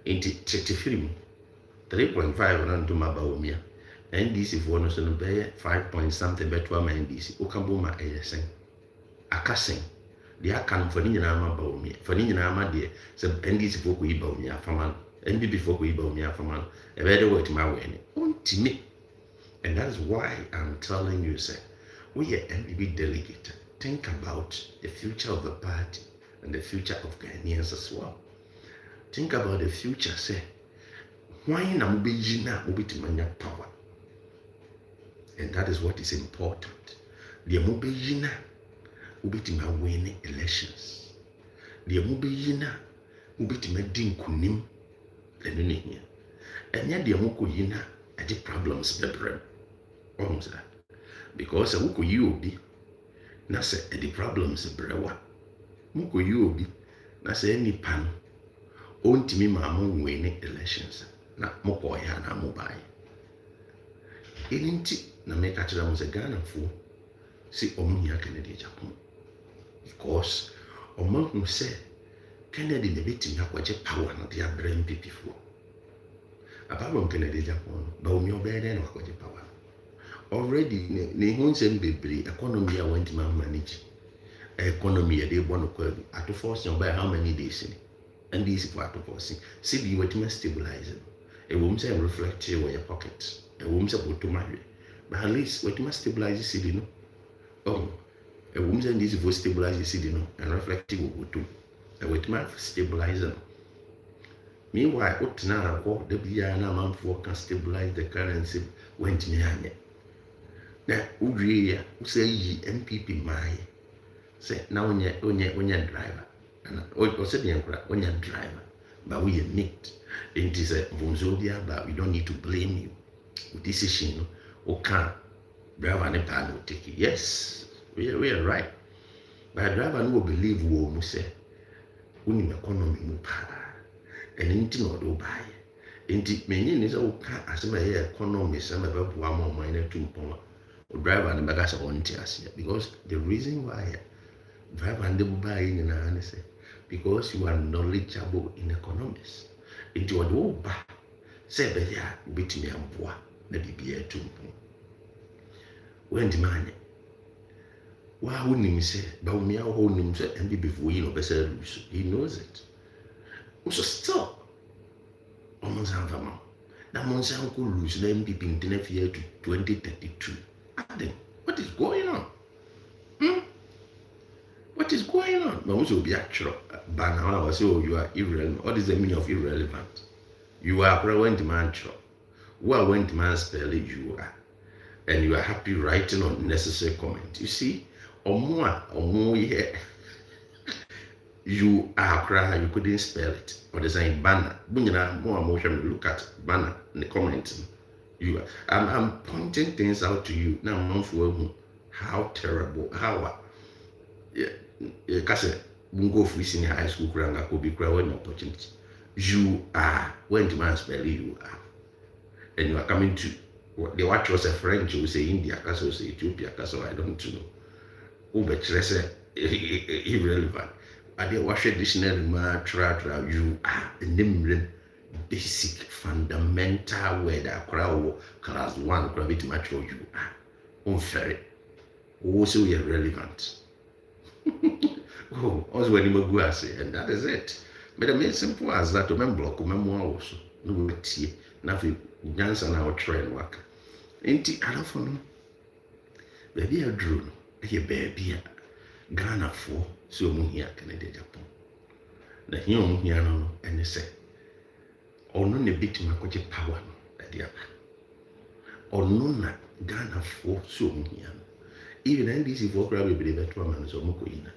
Speaker 1: Nti tete film 3.5 na ntoma aba wɔ mia. NDC foɔ no so no bɛyɛ 5 something bɛto ama NDC. Oka bo ma ɛyɛ sɛn. Aka sɛn. Deɛ aka no fani nyinaa ma ba wɔ mia. Fani nyinaa ma deɛ sɛ NDC foɔ kɔ yi ba wɔ mia afama no. NPP foɔ kɔ yi ba wɔ mia afama no. Ɛbɛyɛ de wɔ ɛtuma awɔ ɛni. Ɔntimi. And that is why I'm telling you, sir, we are NPP delegate. Think about the future of the party and the future of Ghanaians as well. Think about the future, sir. Why na mubiji na mubitimanya power? And that is what is important. The mubiji na mubitima win elections. The mubiji na mubitima din kunim lenune here. And yet the muko yina at the problems bebrem. Almost that. Because muko yobi na se the problems brewa. Muko yobi na se any pan. Ontimi maamo win elections. Na moko ya na mobile. Eninti na meka kyerɛ mo sɛ Ghana fo si ɔmo hia Kennedy Japan. Because ɔmo hu sɛ Kennedy na betimi akɔgye power na de abrɛ MPP fo. Apart Kennedy Japan, ba omi ɔbɛyɛ na akɔgye power. Already ne hu nsɛm bebree economy a want man manage. Economy a dey bɔ no kwa bi. Ato force na ɔbɛyɛ how many days ni? And this for ato force. See be wetin stabilize. A woman say reflect wɔ your pocket. A woman say go to marry. But at least wetin stabilize the city no. Oh, a woman say this for stabilize the city no and reflective go to. A wetin stabilize no. Meanwhile, what now go the biya na man for can stabilize the currency when to me. Na udri ya say yi MPP mai. Say na onye driver. And o say the onye driver. But we are not. It is a Vumzobia, but we don't need to blame you. With decision, okay, driver and pan will take it. Yes, we are right. But driver will believe we will say, we need economy mupa, and anything or do buy. Indeed, many is okay as my economy, some of us one more minor 2 pound. Driver and bagage on tears because the reason why driver and the buy in an answer because you are knowledgeable in economics. Into a do ba say be ya betimi amboa na bibia tumpo when demand wa wonim say ba wo mia wo nim say and before you know be say lose he knows it so still almost have a man that months uncle lose the MPP in the year to 2032 what is going on what is going on? But also be actual. But now I say, oh, you are irrelevant. What is the meaning of irrelevant? You are when demand true. Well, when demand spell it, you are. And you are happy writing unnecessary comment. You see, or more here. You are cry, you couldn't spell it. Or the same banner. More emotion, look at banner in the comments. You are. I'm pointing things out to you. Now, how terrible, how kase bungo free senior high school kuranga ko bi kura when opportunity you are when demand spell you are and you are coming to the watch was a French will say India kase will say Ethiopia kase I don't know who be say irrelevant but the wash dictionary ma tra you are the name basic fundamental word akra class 1 kura bit match you are unfair also irrelevant. Oh, also when you go say, and that is it. But the main simple as that to block also. No way tea. Nothing Jansen our train work. Ain't it? I don't know. Baby, I drew. A baby, Ghana for so here Canada Japan. The young here and they say, or no, a bit my coach power at the other. Or no, Ghana for so here. even NDC for crowd we believe that man so moko yina.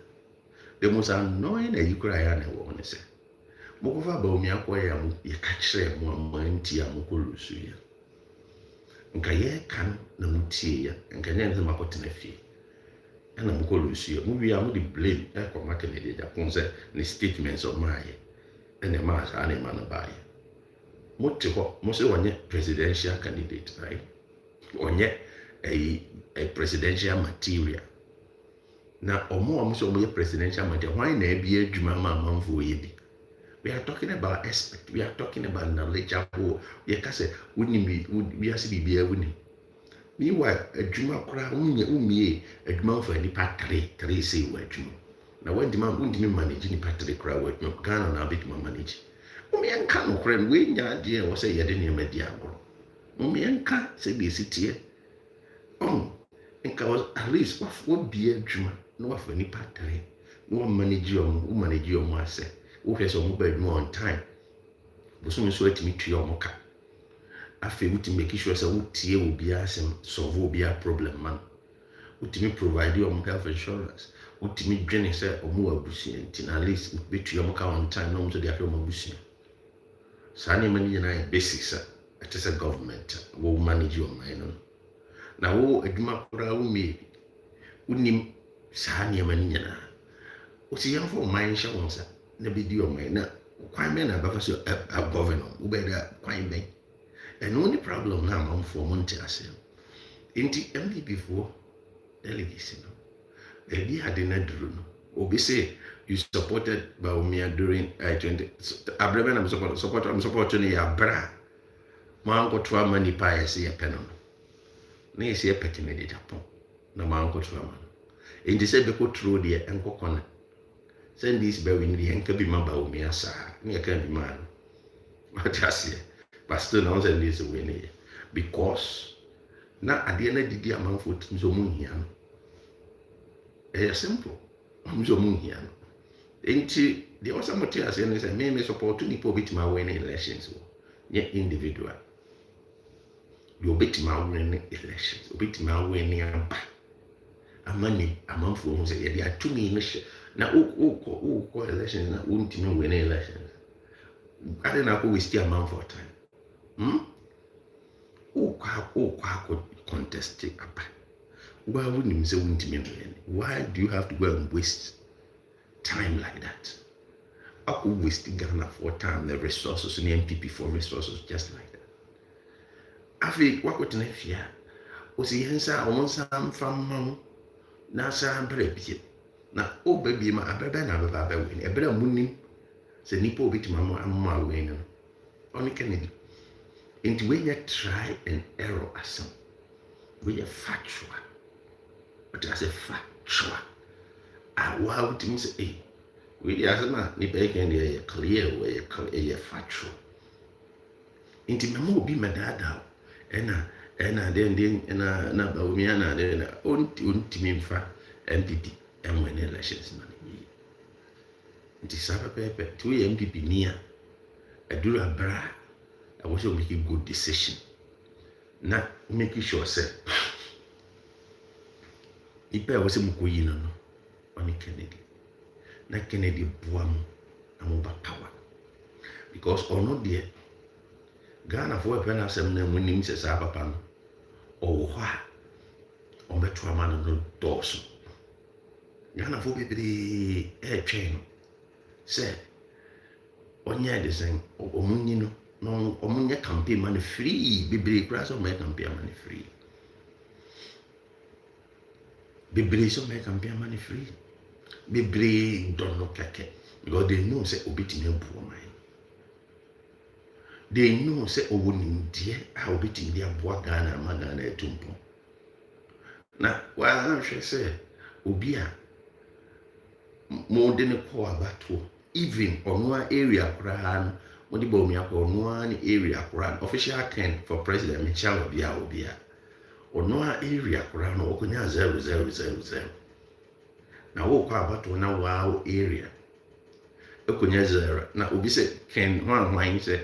Speaker 1: The most annoying that you cry and I want to say. Mokova ba omi akoya mu ye kachre mu amanti amukolusu ya. Nka ye kan na mutie ya. Nka nya nze makoti na fie. Ana mukolusu ya. Mu wi amu di blame e ko makene de Japan say the statements of my and the mass and man by. Mote ho mo say onye presidential candidate, right? Onye a presidential material. Now, omo so omo presidential material. Why na be adwuma ma manfo ye bi? We are talking about expert. We are talking about knowledge. We can say we are see be winning. Meanwhile, adwuma kura umie adwuma for nipa three say we adwuma. Now when the man undi manage nipa three kura we adwuma Ghana na bit manage. Umi enka no kura we nya de wo say yede ne medi agoro. Umi enka say be sitie. Enka was at least what be adwuma no wa for nipa three. No manage your ase. Wohwe so mo bad on time. Boso so atimi tue omoka. Afi wuti make sure say wutie obi asem solve obi a problem man. Wutimi provide your health insurance. Wutimi dwene say omo abusia nti na at least betue omoka on time no so dey afre omo abusia. Sani mani na basics it is a government will manage your mind. Na wo adwuma kora wo me unim sani mani na. Osi yan for mind sha won sa na be di o man na kwan me na ba so a governor wo be da kwan ben and only problem na am for monte ase inti MPP for delegation no e bi ade na duru no obi say you supported Bawumia during 20 abrebe na support ni ya bra man ko twa mani pa ese ya peno na ese ya petine de Japan na man ko twa man inti say be ko tro de enko kona send this by we need and can be Bawumia sa near can be man. But but still now send this away because now at the end of the day among foot so moon here. It's simple. I'm so moon here. Ain't the also materials and say may support to Nipo bit my winning elections. Yet individual. You bit my winning elections, bit my winning a money among fools say there are 2 million. Na who elections na untimi win elections. I don't know we still amount for time. Who contest it up. Why wouldn't you say untimi win? Why do you have to go and waste time like that? I could waste Ghana for time, the resources and the MPP for resources just like that. I feel what would next year was the answer on some from Nasa Brebi. Na o baby ma abebe na abebe win ebere munim se nipa obiti mama win no oni Kennedy into when you try and error asem we are factual but as a factual wow it means we asema nipa can dey clear we are factual into mama obi medada ena den na Bawumia na den onti mfa MPP and when elections money. It is a paper to MPP near a dura bra. I was making good decision. Not making sure, sir. If I was a Mukoyino, only Kennedy. Not Kennedy Buam and power. Because or not dear Ghana for a penasem name when him says Abapan or what on the Traman no Dawson. Ghana for the air chain said, Onya design or Omunino, no Omunya campaign money free, Bibri grass or make campaign money free. Bibri so make campaign money free. Bibri don't look like it because they know say obiti no poor mind. They know say Owunim dear, how obiti their boy Ghana, Magana Tumpo. Now, while I say, Obia. More than a core battle, even on one area crown, what the Bawumia on one area crown, official can for President Michelle Obia, on one area crown, or 000. Now, walk about to one wow area. Okunya 0. Now, Obi said, can one line say,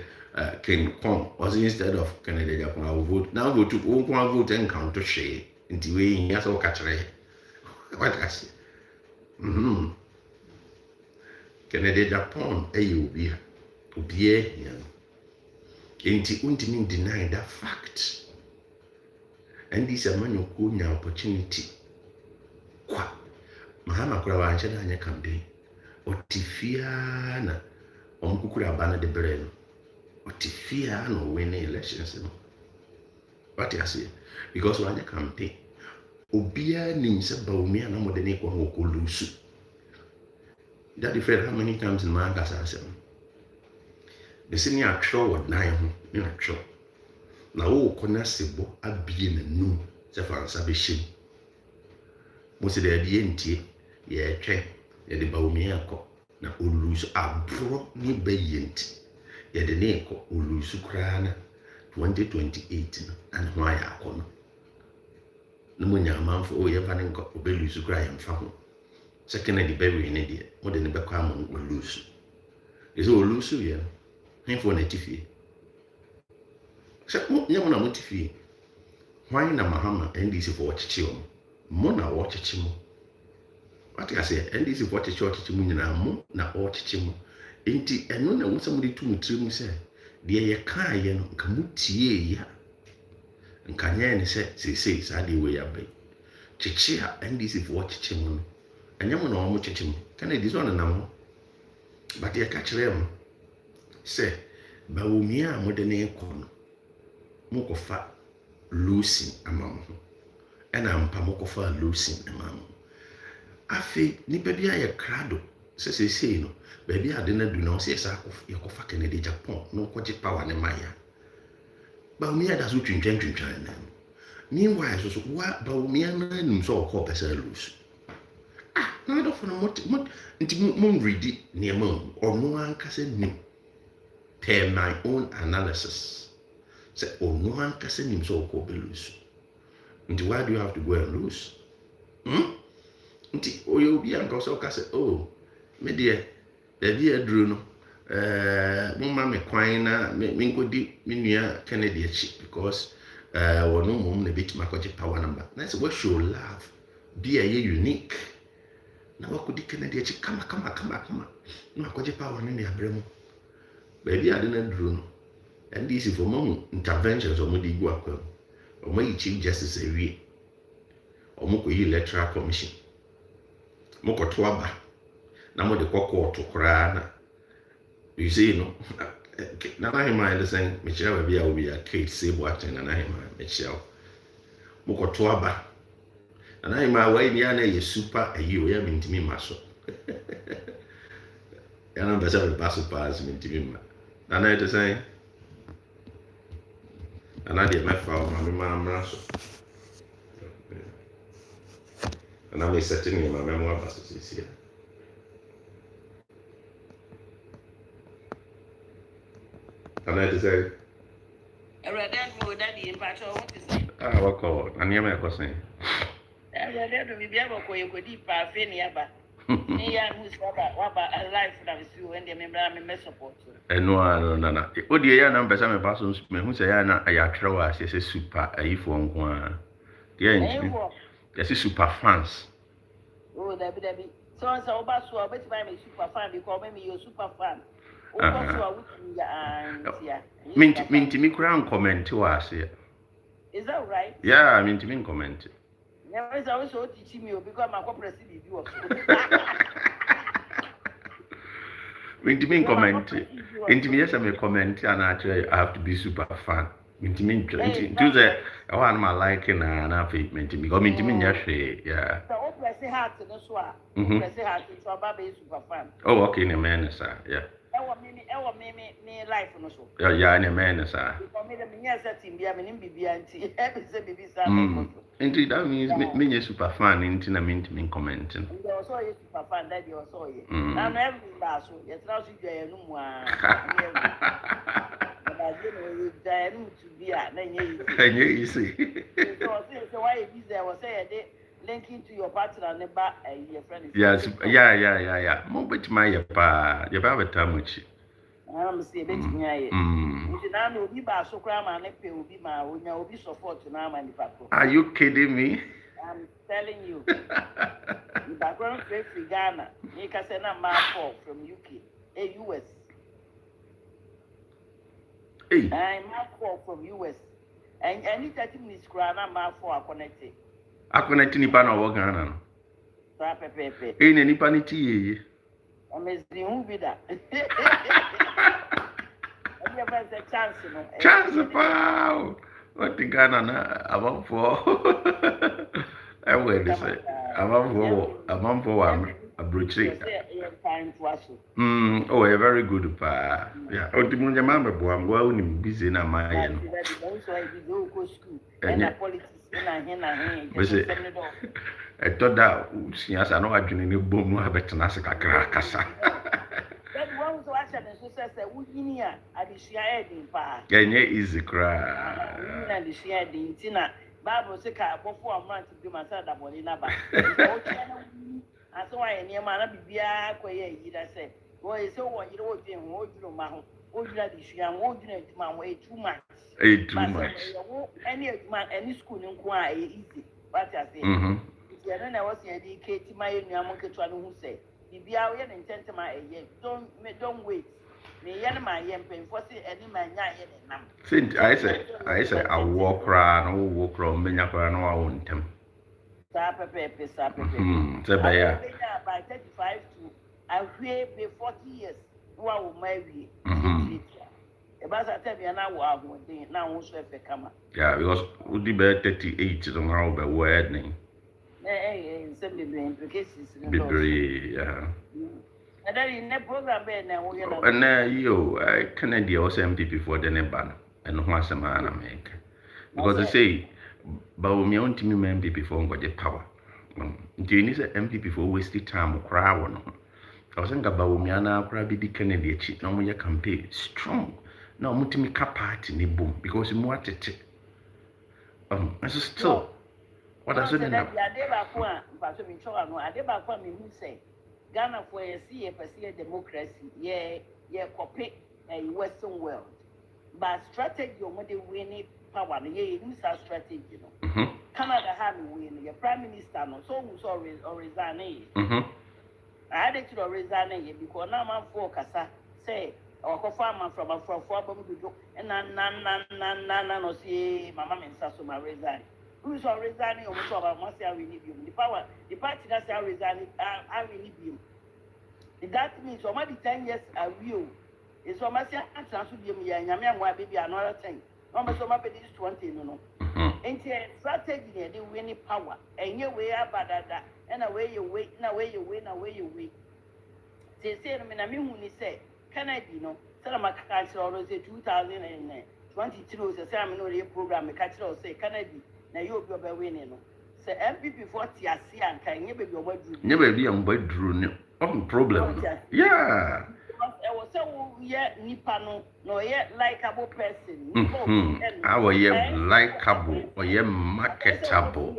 Speaker 1: can come, was instead of Canada, vote. Now, go to one vote and count to share into way in Yaso Catray. What I say? Kennedy Japan, Ubia, Inti ultimate deny that fact. And this a man who could opportunity. Kwa Mahama Kurawancha na campaign. Otifiana omukukura bana de breno. Otifiana win elections. What I say? Because when you campaign, Obia Nimsa Baumia no more than equal who lose. That different how many times in my casa. The senior troll would nine in a troll. Now, Conasibo, a being a new, Zafan Sabishim. Was it the DNT? Ye check, ye the Baumiako, na Ulus a bro ni bayent. Ye the Neko Ulusukran 2028 and why I come. No money a month for your vanning got Belusukra and found. Second, the baby in idiot, more than the Bacamon will lose. Is all loose, yeah. Him for a tiffy. Except no one a motify. Why na Mahama and this for Chichim? Mona watch Chimo. What I say, and this is what a short Chimun na or Chichimo. Inti and no one somebody to trim say, dear Kayan Kamuti ya. And Kanyan said, says, I do way up. Chichia and this is what Chichim. And Yaman or Muchim. Can I this one a number? But you catch them. Say, Baumia modern corn. Mokofa losing among and I'm Pamokofa losing among. I think Nibabia a crado, says say no, baby I didn't do no say of your Kennedy Japan, no quality power in Maya. Baumia does what you intend to try them. Meanwhile, what Baumia and so called as a loose. Ah, not of what into moon read it near moon or no one can say me. Per my own analysis. Say, oh, no one can send him so called lose. And why do you have to go and lose? Oh, you'll be uncle so say, oh, my dear, the dear Bruno, Mamma Quina, Mingo deep, Minia, Kennedy chip, because or no mum, the bit my power number. That's what show love. Be a unique. Now, what could the Kennedy chip come? No, power in the abremo. Baby, I didn't Bruno. And this is for mom interventions or Modi Guaco, or my chief justice a week, or Moko electoral commission. Moko Twaba, now the cocoa to Korana. You see, no, now I mind saying, Michelle will be a Kate Sabwatting, and I am Michelle Moko Twaba. And I am my way, Yana, super, and you are mean to me, Maso. And I'm better with Basso Pass, mean to me. And I say, and I did my father, my mamma, and I'm setting in my memoir buses here. And I say,
Speaker 2: I read that for daddy in Pacho. What is it?
Speaker 1: what called? And you're my cousin.
Speaker 2: I read that to be able to go deep, Feniaba. Near who's a life that is you and the member I support.
Speaker 1: And no. Oh, dear, number some persons who say, I throw us as a super, a phone. Yes, super fans.
Speaker 2: Oh, Debbie. So I'm so bad, so I bet I'm a super fan because maybe you're super fan.
Speaker 1: Mean to me, crown comment to us here.
Speaker 2: Is that right?
Speaker 1: Yeah, I mean to me comment.
Speaker 2: Never is also teaching me because my corporate review.
Speaker 1: Mean to me comment. Into me, yes, I'm a comment, and actually, I have to be super fan. Mean to me, do the one my liking and I think meant to me. Go mean to me, yeah.
Speaker 2: So, press the heart to the swap. Press the heart to a baby super fan.
Speaker 1: Oh, okay, in a man, sir, yeah.
Speaker 2: Me life no so.
Speaker 1: Yeah, in a man, sir. Indeed, that means me a super fan into a mean to me commenting.
Speaker 2: You also a super fan that you also. Now, every last one, yes, now you get no more. To be at
Speaker 1: you see.
Speaker 2: So, why is there was a linking to your partner and your friend?
Speaker 1: Yes, yeah. More but my pa, you have a time which
Speaker 2: I'm saying, now will be by so cram and pay will be my own, will be support to now and the papo.
Speaker 1: Are you kidding me?
Speaker 2: I'm telling you. The background free Ghana. You can send a map from UK, US.
Speaker 1: Hey.
Speaker 2: I'm map from US. And any 30 minutes crown a map for connected.
Speaker 1: I connect nipa na wo Ghana no.
Speaker 2: Sa pepepe.
Speaker 1: Eh ne nipa ni ti ye.
Speaker 2: Amazing who be that. And you have a chance, you know.
Speaker 1: Chance pa. What the Ghana na abamfo. I wear this. Abamfo wa abrochire. Oh, a very good pa. Yeah. O di munja mama bo amwa unim busy na ma ye no.
Speaker 2: And politics na hen.
Speaker 1: I thought that siyasa no adwene ne bom no abetena se kakra kasa.
Speaker 2: That one was actually so say wuyinia adisia edin pa.
Speaker 1: Yenye easy cry.
Speaker 2: Na adisia edin tina Bible say ka bofo amount bi ma say da bole na ba. Aso wa ene ma na bibia koye yi da say. Wo say wo yire wo dwen wo dwuro ma ho. Wo dwura adisia wo dwura aduma wo e too much.
Speaker 1: Too much.
Speaker 2: Any aduma any school nko a easy. What I say. Yeah, na was ye di keti ma ye nua mo ketwa no hu say. Bibia wo ye ne ntentema eye. Don't wait. Me ye na ma ye mpemfo say eni ma nya ye ne nam.
Speaker 1: Since I say I walk around, no walk around, menya kwa no wa wontem.
Speaker 2: Sa pepe.
Speaker 1: Say by ya.
Speaker 2: By 35 to I be 40 years. Wa wo ma wi. E ba sa tell me na wo ahun na wo so efe kama.
Speaker 1: Yeah, because we be 38 so now be wedding.
Speaker 2: Some implications.
Speaker 1: Yeah.
Speaker 2: And then in the program,
Speaker 1: and you, I can't do also MPP for the Neban and once a man America. Because they say, but we own to me MPP for the power. Do you need an MPP for wasted time or crowd? I was thinking about Miana, Crabby Kennedy, no more campaign strong. No, Mutimika party, ni boom, because you want it. As a still. What does it mean?
Speaker 2: I did back one, but to be sure, I did back one, who say Ghana for a democracy, copy a Western world. But strategy, you want to win power, use our strategy, you know. Canada have win, your prime minister, no, so who's always or resign. I had it to resign because now I'm for Casa, say, or farmer from a from and no see, Mamma and Sassuma resign. Who's all resigning or so about once I will need you. The power, the party that's I resigning, I will need you. That means already 10 years I will. It's almost a transfer to me and Yamian, why baby another thing. Almost so my baby is 20, no. And strategy, they win power. And you way about that, and away you wait, and away you win, away you wait. They say, I mean, when you say, Canada, you know, Salama Council always say 2022 was a ceremony program, a catcher say, Canada. Na you be winning no say MPP 40 ase anka nye be oba duru
Speaker 1: nye be bi am ba duru ne problem yeah
Speaker 2: e was say wo ye nipa no no ye likable person
Speaker 1: I was ye likable or ye marketable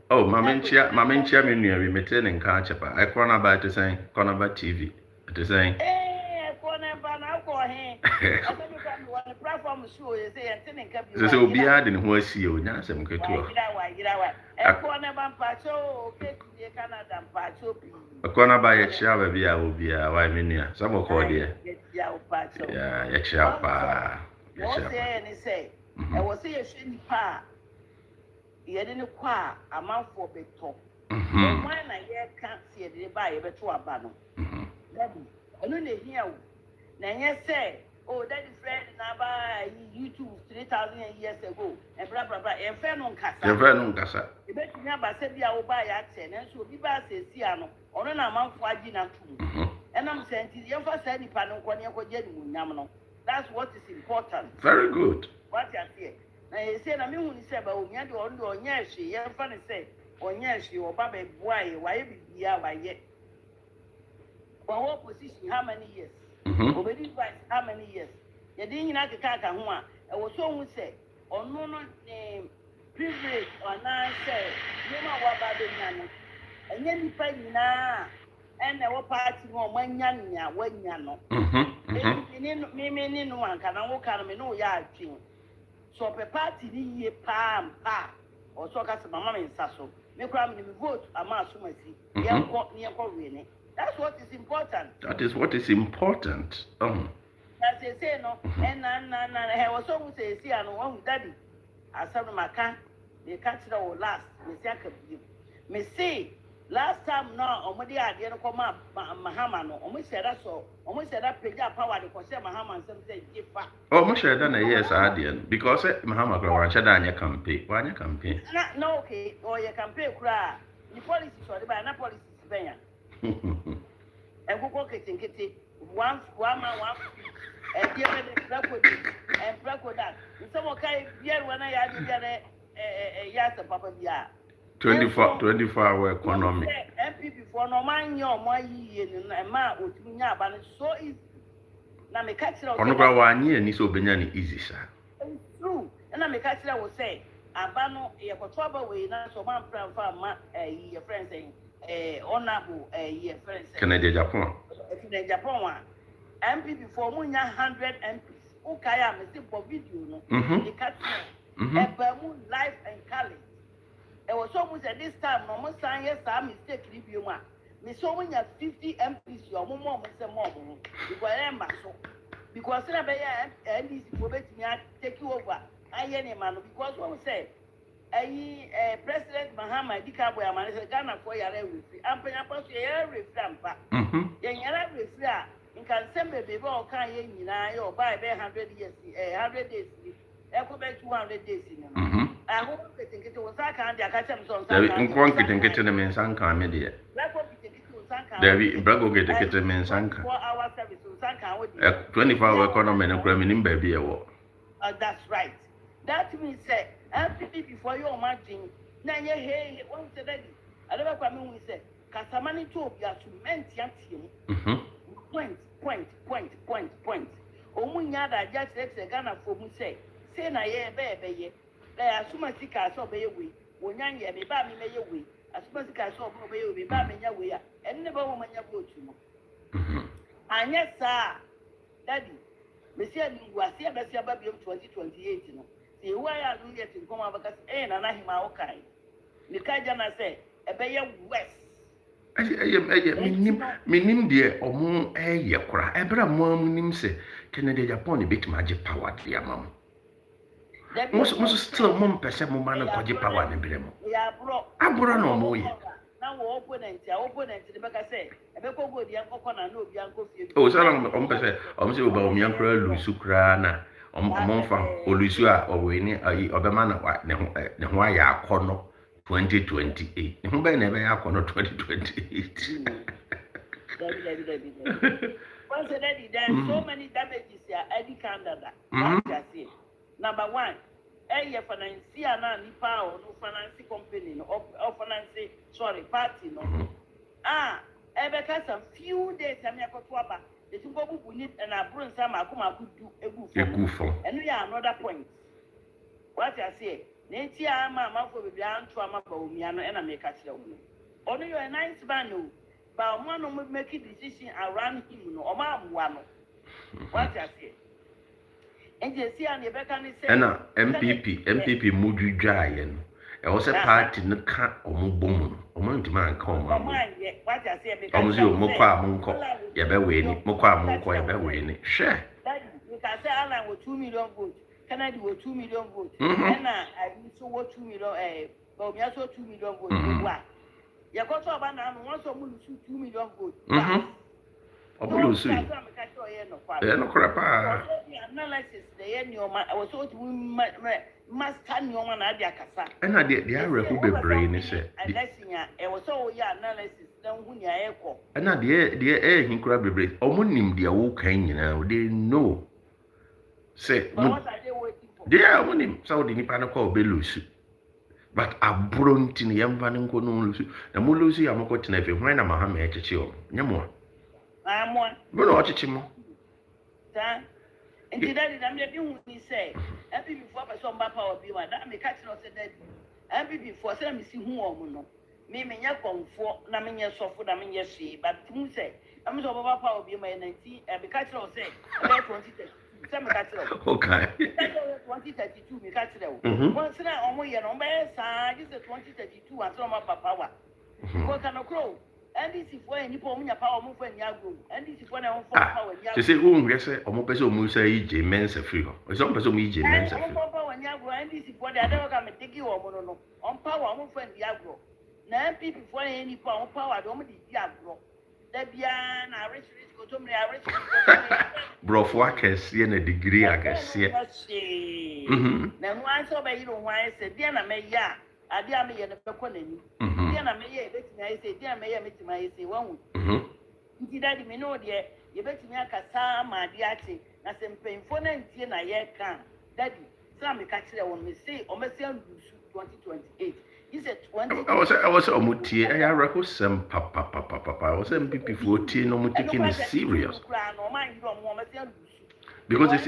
Speaker 1: oh mamenchia me nua we mete ne nka chepa I corner by to say corner by TV to say
Speaker 2: corner by na ko he platform show you say anything can be
Speaker 1: so obi a de ne ho asi o nya asem ketua
Speaker 2: corner ban pacho okay to Canada pacho bi
Speaker 1: corner by ye chia ba bia obi a why me nua some call there yeah ye chia pa ye chia
Speaker 2: say ni say e wo say ye hwe nipa ye de ne kwa amanfo beto why na ye kan see ye de ba ye beto aba no dabi ono na hia wo na ye say oh, that is friend number YouTube 3,000 years ago. And blah blah blah. And friend on Casa.
Speaker 1: Your friend on Casa.
Speaker 2: The best number said, "I will buy at 10." And so, people say, "Siano, on an amount for Gina too." And I'm saying, "The young said, if I don't go near Yamano, that's what is important."
Speaker 1: Very good.
Speaker 2: What you say? Now, he said, "I mean, when he said, but when you on yes, she, young funny say, on yes, you or Baba, why be here by yet?" For what position, how many years? Obedi Christ, how many years? You didn't have to cut a one. I was so who say, or no privilege or nine say, you know what about the man. And then you pay now, and our party more when Yanya, when Yano. Me, no one can walk out of me, no yard. So, the party, ye palm, or so cast my mama in Sasso. Me cram me vote a mass sumacy. Near winning. That's what is important.
Speaker 1: That is what is important.
Speaker 2: As they say, no, and I was always say, see, I know one with daddy. I said, my can, they catch it all last. Me say, last time now, Omodi idea come up, Mahama, almost said that so, almost said that Peja power, the Cosia Mahama, and some say,
Speaker 1: oh, much I done a yes, Ardian, because Mahama go on Shadanya campaign. Why your campaign?
Speaker 2: No, okay, or your campaign cry. The policy, sorry, by an policy, Spain. And go getting kitty, one man, one. And give me and Braco that. Some okay, yeah, when I had a yes, Papa Bia.
Speaker 1: 24-hour economy.
Speaker 2: MP before no man, your my year and ma would be now, but it's so easy. Now, me catch it
Speaker 1: on over 1 year, and so Benyani easy, sir.
Speaker 2: It's true. And I me catch it, I will say, Abano, a trouble way, now, so man, your friend saying, honorable, your friend saying,
Speaker 1: Canada, Japan.
Speaker 2: Japan one. MP before we 100 MPs. Okay, I'm a simple video, no. The country, Bermuda life and color. It was almost at this time, no more sign, yes, I mistake review one. Me so when you have 50 MPs, your mom is a mom. Because I be and this will take you over. I hear him, man, because what we say, President Mahama Dikabwe, man, is a Ghana for your referee. I'm paying up to your referee. You're referee. Can send me before can you know buy 100 years, 100 days, echo back 200 days. I hope it was I can't catch them some.
Speaker 1: There in quantity getting them in Sanka media. There be Brago get a kitchen in Sanka.
Speaker 2: 4 hour service in Sanka.
Speaker 1: 24-hour economy and criminal baby.
Speaker 2: That's right. That means say, MPP before you imagine. Now, hey, one said, I never come we say, Casamani to be a cement yantium. Point. Omunyada just let's a Ghana for me say na ye baby. There are so much cars of a way. When young ye be by me may away. As much cars of a way, be by me away. And never woman ya go to. And yes, sir, Daddy, Monsieur, you was here by 2028. See why I do get to come over because and I him okay. The Kajana say, a bay west. Minim deɛ ɔmo ɛyɛ kora ɛbra mo amunim sɛ Kennedy Japan bit magic power deɛ mam mo still mo mpɛ sɛ mo ma no kɔgye power ne brɛ mo aboro na ɔmo yɛ na wo opponent de bɛka sɛ ɛbɛkɔ go deɛ nkɔkɔ na obi ankɔ fie
Speaker 1: o sɛ ɔmo mpɛ sɛ ɔmo sɛ oba ɔmo yankora lusu kora na ɔmo mfa olusu a ɔwɔ ni ayi ɔbɛma na ne ho ayɛ akɔnɔ 2028. Who by never have 2028?
Speaker 2: Once already, there are so many damages here. Eddie Canada. Number one, a financier nipa or no finance company or finance party no. Ever got some few days. I'm here for Twaba. The two people who need and I bring some Akuma could do a good for. And we are another point. What I say. Neti ama for baby anto ama ba omiano e na make a tell you. Ono you a nice man no, but one no make a decision around him no, o ma amwa no. What I say? And you see an Rebecca ni say
Speaker 1: na MPP mudwudwa ye no. E wo se party no ka omubom no. O ma ntuma anka o ma.
Speaker 2: What I say because
Speaker 1: o mo se o mo kwa monko ye be we ni, mo kwa monko ye be we ni. Hwe.
Speaker 2: You can say Alan with 2 million votes. Canada with 2 million votes. And I so what 2 million but we also 2 million votes. Why? You got to about now once or more 2 million votes.
Speaker 1: Obulusu. Yeah, no crap.
Speaker 2: Analysis the end your man I was so must stand your man at Kasa.
Speaker 1: And I did the area who be brain is it.
Speaker 2: It was so analysis then when you echo. And
Speaker 1: I the air he crab be brain. Omunim dia wo kan nyina they know. Say, yeah, when him Saudi Nippon call Belusu. But a bruntin yam vanning no lusu. The Mulusi Amoko Tenefe, when I'm a hammer at you. Yamor.
Speaker 2: I am one.
Speaker 1: But watch him.
Speaker 2: And did I'm letting me say, every before some power be one, that may catch us a dead. Every before, let me see who no. Me, me, ya comfort, Namina soft, Namina she, but who say, I'm so power be my 19, and the catcher say, 20. Okay. 2032 me catch them. Once now, on your number, just 2032 and some of power. What can I grow? And this is when you put me a power move when you grow. And this is when I want power.
Speaker 1: They say, oh, yes, or person who say, J. Mensa free. Or some person who J. Mensa free.
Speaker 2: And this is what I don't come and take you on power move when you grow. Now, people for any power, don't be Diablo. Debian, I rich go to me, I rich.
Speaker 1: Bro, for I can see a degree, I can see it.
Speaker 2: Now, once over you, why I said, Diana may ya. I dear me and the Conny. Diana may say, dear may I meet my say, one. Indeed, I may know, dear, you bet me a cassa, my dear, as in painful and Tina yet can. Daddy, some catch that one may say, or may say 2028. He said 20. I
Speaker 1: was a muti, I reckon some papa. I was MP 14, no taking it serious. Because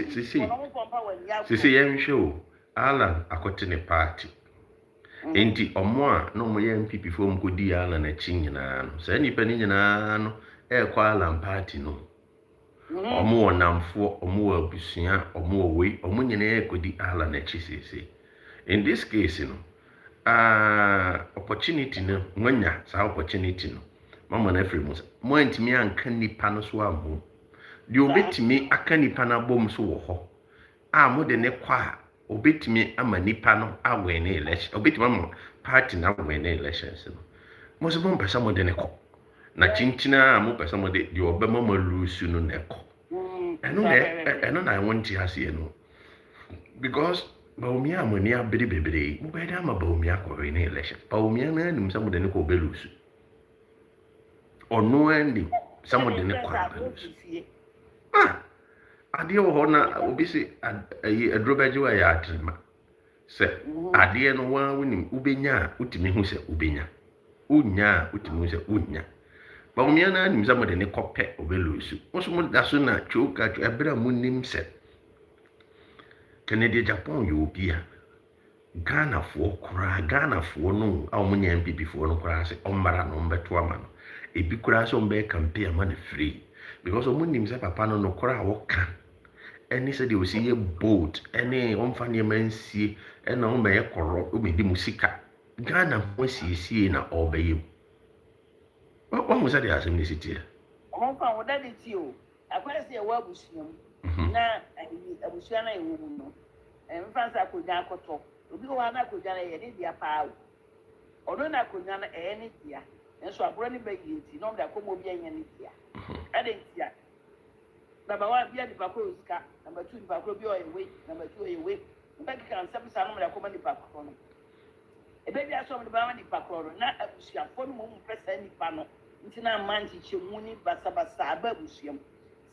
Speaker 1: they say, young show, Alan, I got in a party. Enti omwa no mo ye MPP fo mkodi ala na chinyina no se nipa ni nyina no e kwa ala party no omo wonamfo omo wa abusua omo wa wei omo nyina e kodi ala na chisese. In this case no opportunity no nwanya sa opportunity no mama na free mo antimi anka nipa no so ambo di obetimi aka nipa na bom so wo ho mo de ne kwa obetimi ama nipa no awene election obetimi ama party na awene elections no mo so mo pesa mo de ne ko na chinchina mo pesa mo de di obema mo lusu no ne ko eno na I want to have you know because baumia amoni abiri bebere mo be da ma baumia ko awene election baumia na nim some de ne ko belusu ono andi some de ne ko belusu ade wo na obi se adrobaji wa ya atrema se ade no wa woni ubenya utimi hu se ubenya unya utimi hu se unya ba umia na nim za mode ne kope obelusu oso mo da so na choka ebra munim se Canada Japan European Ghana fo no a omunya MPP fo no kura se ombara no mbeto ama no ebi kura se ombe campaign ama na free because omunim se papa no kura wo kan any said you see a boat any on funny man see and on by a corrupt di musika Ghana see na obey what was that as in city
Speaker 2: on found that it's you I quite say a wabusium na abusiana e wo no en fansa ko nya koto obi wo na ko nya e ne dia pa odo na ko nya na e ne dia enso abro ne ba yinti no da ko mo bi anya ne dia ade dia number 1 bia di pakro sika number 2 di pakro bi oyewe number 2 oyewe mbaki kan sabisa no da ko ma di pakro no e be bia so mo di ba ma di pakro no na abusia fo no mo pesa ni pa no ntina manji chemu ni basabasa ababusiam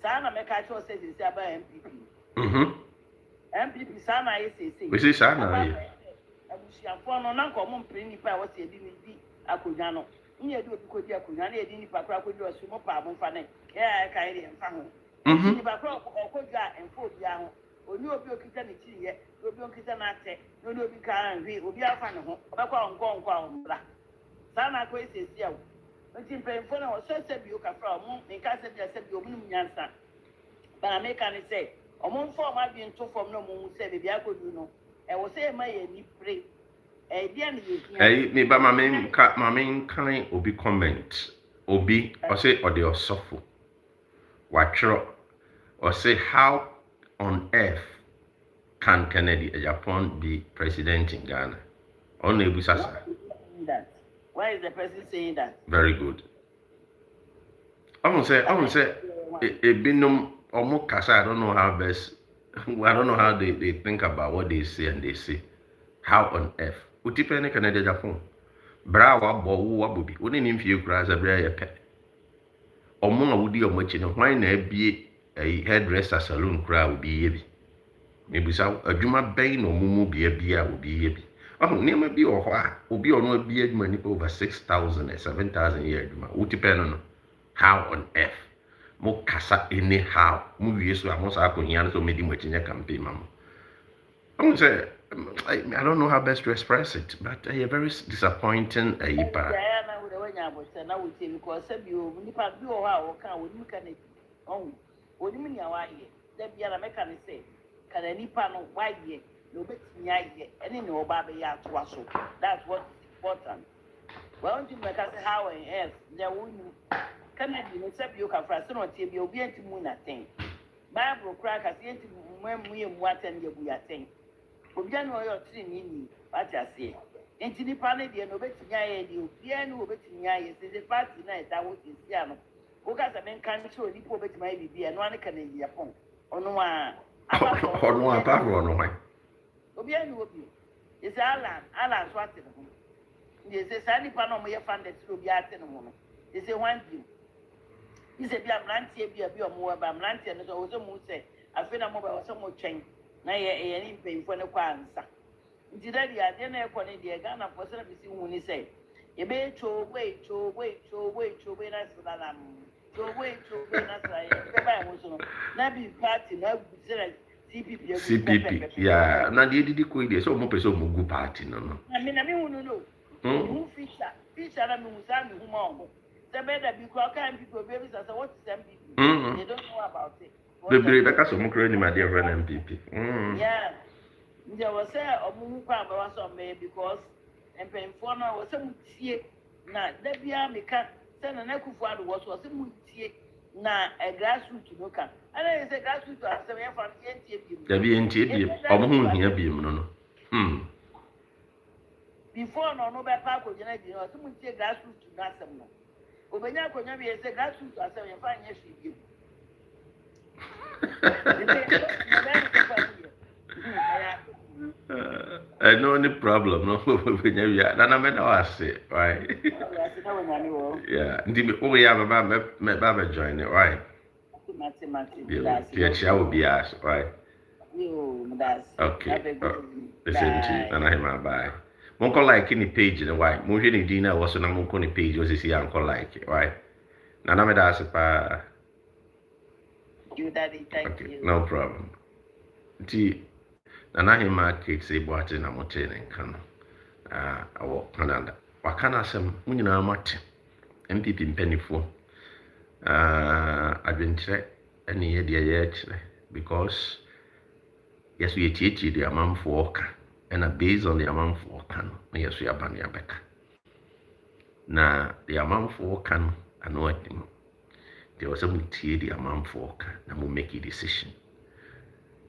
Speaker 2: sana meka cho se se aba MPP MPP sana yesese
Speaker 1: we say sana ye
Speaker 2: abusia fo no na ko mo mpre ni pa wo se di ni di akonya no nye di obi ko di akonya na e di ni pa kra ko di osu mo pa mo fa ne ya ka ire mfa ho ni ba kra ko gwa enfo bia ho oni obi okita ne chi ye obi okita na ate oni obi ka anhwe obi afa ne ho obekwa nko ahomra sana ko yesese awo nti mpemfo na wo sese bi o ka fra mo nka se bi ase bi o munum nyansa ba me ka ne se o mo mfo ma bi nto fom na mo mu se bi akodu no e wo se ma ye ni pre e dia ne ye
Speaker 1: me ba ma me kan obi comment obi o say o de osofo watro or say how on earth can Kennedy Japan be president in Ghana on ebusasa.
Speaker 2: Why is the person saying that?
Speaker 1: Very good. I won't say a binum or kasa. I don't know how they think about what they say and they say. How on earth? Utipene Canada Japan. Brawa bo wabubi. Uni nimfi ukuraza bra ya pe. Omo awudi omochi no why na bie a hairdresser salon kura obi yebi. Maybe so adwuma bɛn na omumu bia obi yebi. Nema bi o ho a obi ono bi adwuma ni over 6,000 and 7,000 year adwuma utipene no how on earth mo kasa anyhow mo wie so amo sa akohia so medi mo chinya campaign mamo I don't know how best to express it but a very disappointing
Speaker 2: ipa yeah na we dey nya bote na we say because sabi o nipa bi o ha o kan o ni kan oni mi ni awaye da bia na meka ne say kana nipa no waye no bet me any no baby ya to us. That's what is important. Well, don't you make us how and earth there wouldn't Kennedy no said you can frasa no tie bi obi anti mu na ten. Bible crack as anti mu attend you ya ten. Obi anu oyo tiri ni what you say. Enti nipa ne de no betimi aye de obi anu obetimi aye se the party na eta wo ti sia no. Wo ka se men kan chi onipa obetimi aye bibi anu ane kan yi yapon. Ono a
Speaker 1: ono a Pablo no why.
Speaker 2: Obi anu obi. Is Alan so ate no. Ye se sa nipa no mo ye funded to obi ate no no. They say one view. He said, "Be a mlanty, be a more about mlanty, and so mu say, I feel a mobile so much change. Now, any pay for no answer. Indeed, I didn't have one idea. Ghana for some reason when he say, you may show wait, that's what I'm. So wait, that's right. Now be party, now
Speaker 1: CPP, yeah. Now, did quit this or more person who go party? No.
Speaker 2: I mean, no. Who feature, I mean, who's on the better because people babies as what is MPP. They don't know about it.
Speaker 1: The Rebecca Somocre, my dear friend MPP.
Speaker 2: Yeah. There was a move was on me because and paying for now was some tea. Now, there be a meka send an echo for was some tea. Now, a grassroots to look at. And I say grassroots to have some from the
Speaker 1: There be NTB or whom here be no.
Speaker 2: Before no bad park or some tea grassroots to not some. Obenya konya bi ese grassroots asem ye fa nya hwibie.
Speaker 1: No any problem no obenya wi na na me na wase right. Yeah, ndi me o ya me join it right. Yeah, chia obi as right. Okay. Listen to na bye. Monko like any page in the white. Motion in dinner was on a monko page was see uncle like it, right? Nana me that's pa.
Speaker 2: You daddy, thank you.
Speaker 1: No problem. Ti Nana him market say boating na moten and can awo Canada. Wakana some munina mate MPP mpenifo. Adventure any idea yet because yes we teach the amount for work. And based on the amount for can, yes, we are banning back. Now, the amount for can, I know it. There was some tear the amount for can, and will make a decision.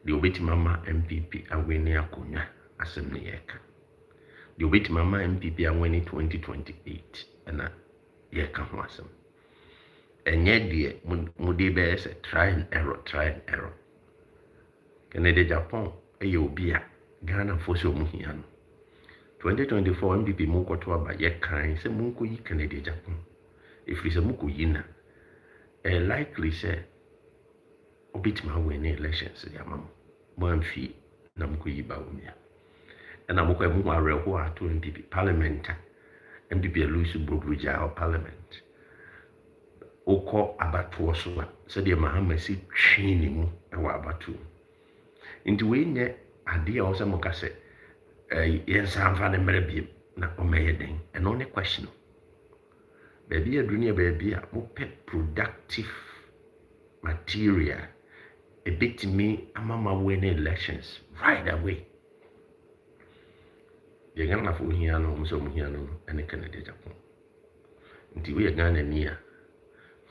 Speaker 1: The Obeti Mama MPP are winning a Kunya Assembly Yeka. The Obeti Mama MPP are winning 2028, and a Yeka Wassam. And yet, dear, Moody Bears a try and error. Canada Japan, a Yobia. Ghana for so muhiano 2024 MPP muko to aba ye kan se munko yi Canada Japan if we say muko yina likely say obitima win elections ya mam mfi na muko yi ba umia na muko e mu areho ato MPP parliament MPP elusu brobruja or parliament oko abatoɔ so a sɛdeɛ Mahama si twi ne mu ɛwɔ abatoɔ nti we nye ade a ɔsɛ mo ka sɛ yɛnsa mfa ne mmerɛ biem na ɔmɛyɛ den ɛno ne question baabi adunia baabi a mopɛ productive material ebetimi amama win elections right away yɛn na fo hia no mo sɛ mo hia no ɛne Canada Japan nti we Ghana ni a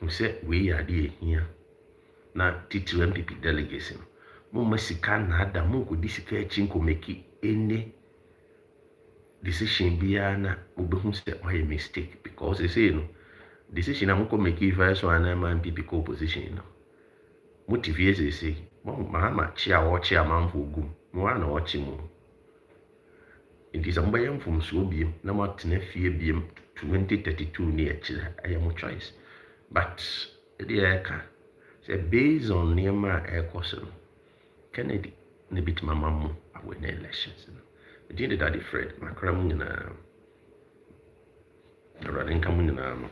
Speaker 1: mo sɛ we ade hia na titiri MPP delegates no mo masika na ada mo ko disika achi nko meki any decision biya na obehu sɛ ɔyɛ mistake because they say no decision am ko meki first one na MPP ko position no motivate say Mahama chi a wo chi amanfo gum mo ana wo chi mo nti sɛ mbɛyɛ mfomso biem na mo atena fie biem 2032 ne akyire ayɛ mo choice but the ka say based on nneɛma a ɛkɔ so no Kennedy ne bit mama mu awɛ na elections no the daddy Fred makra mu nyinaa awurade nka mu nyinaa no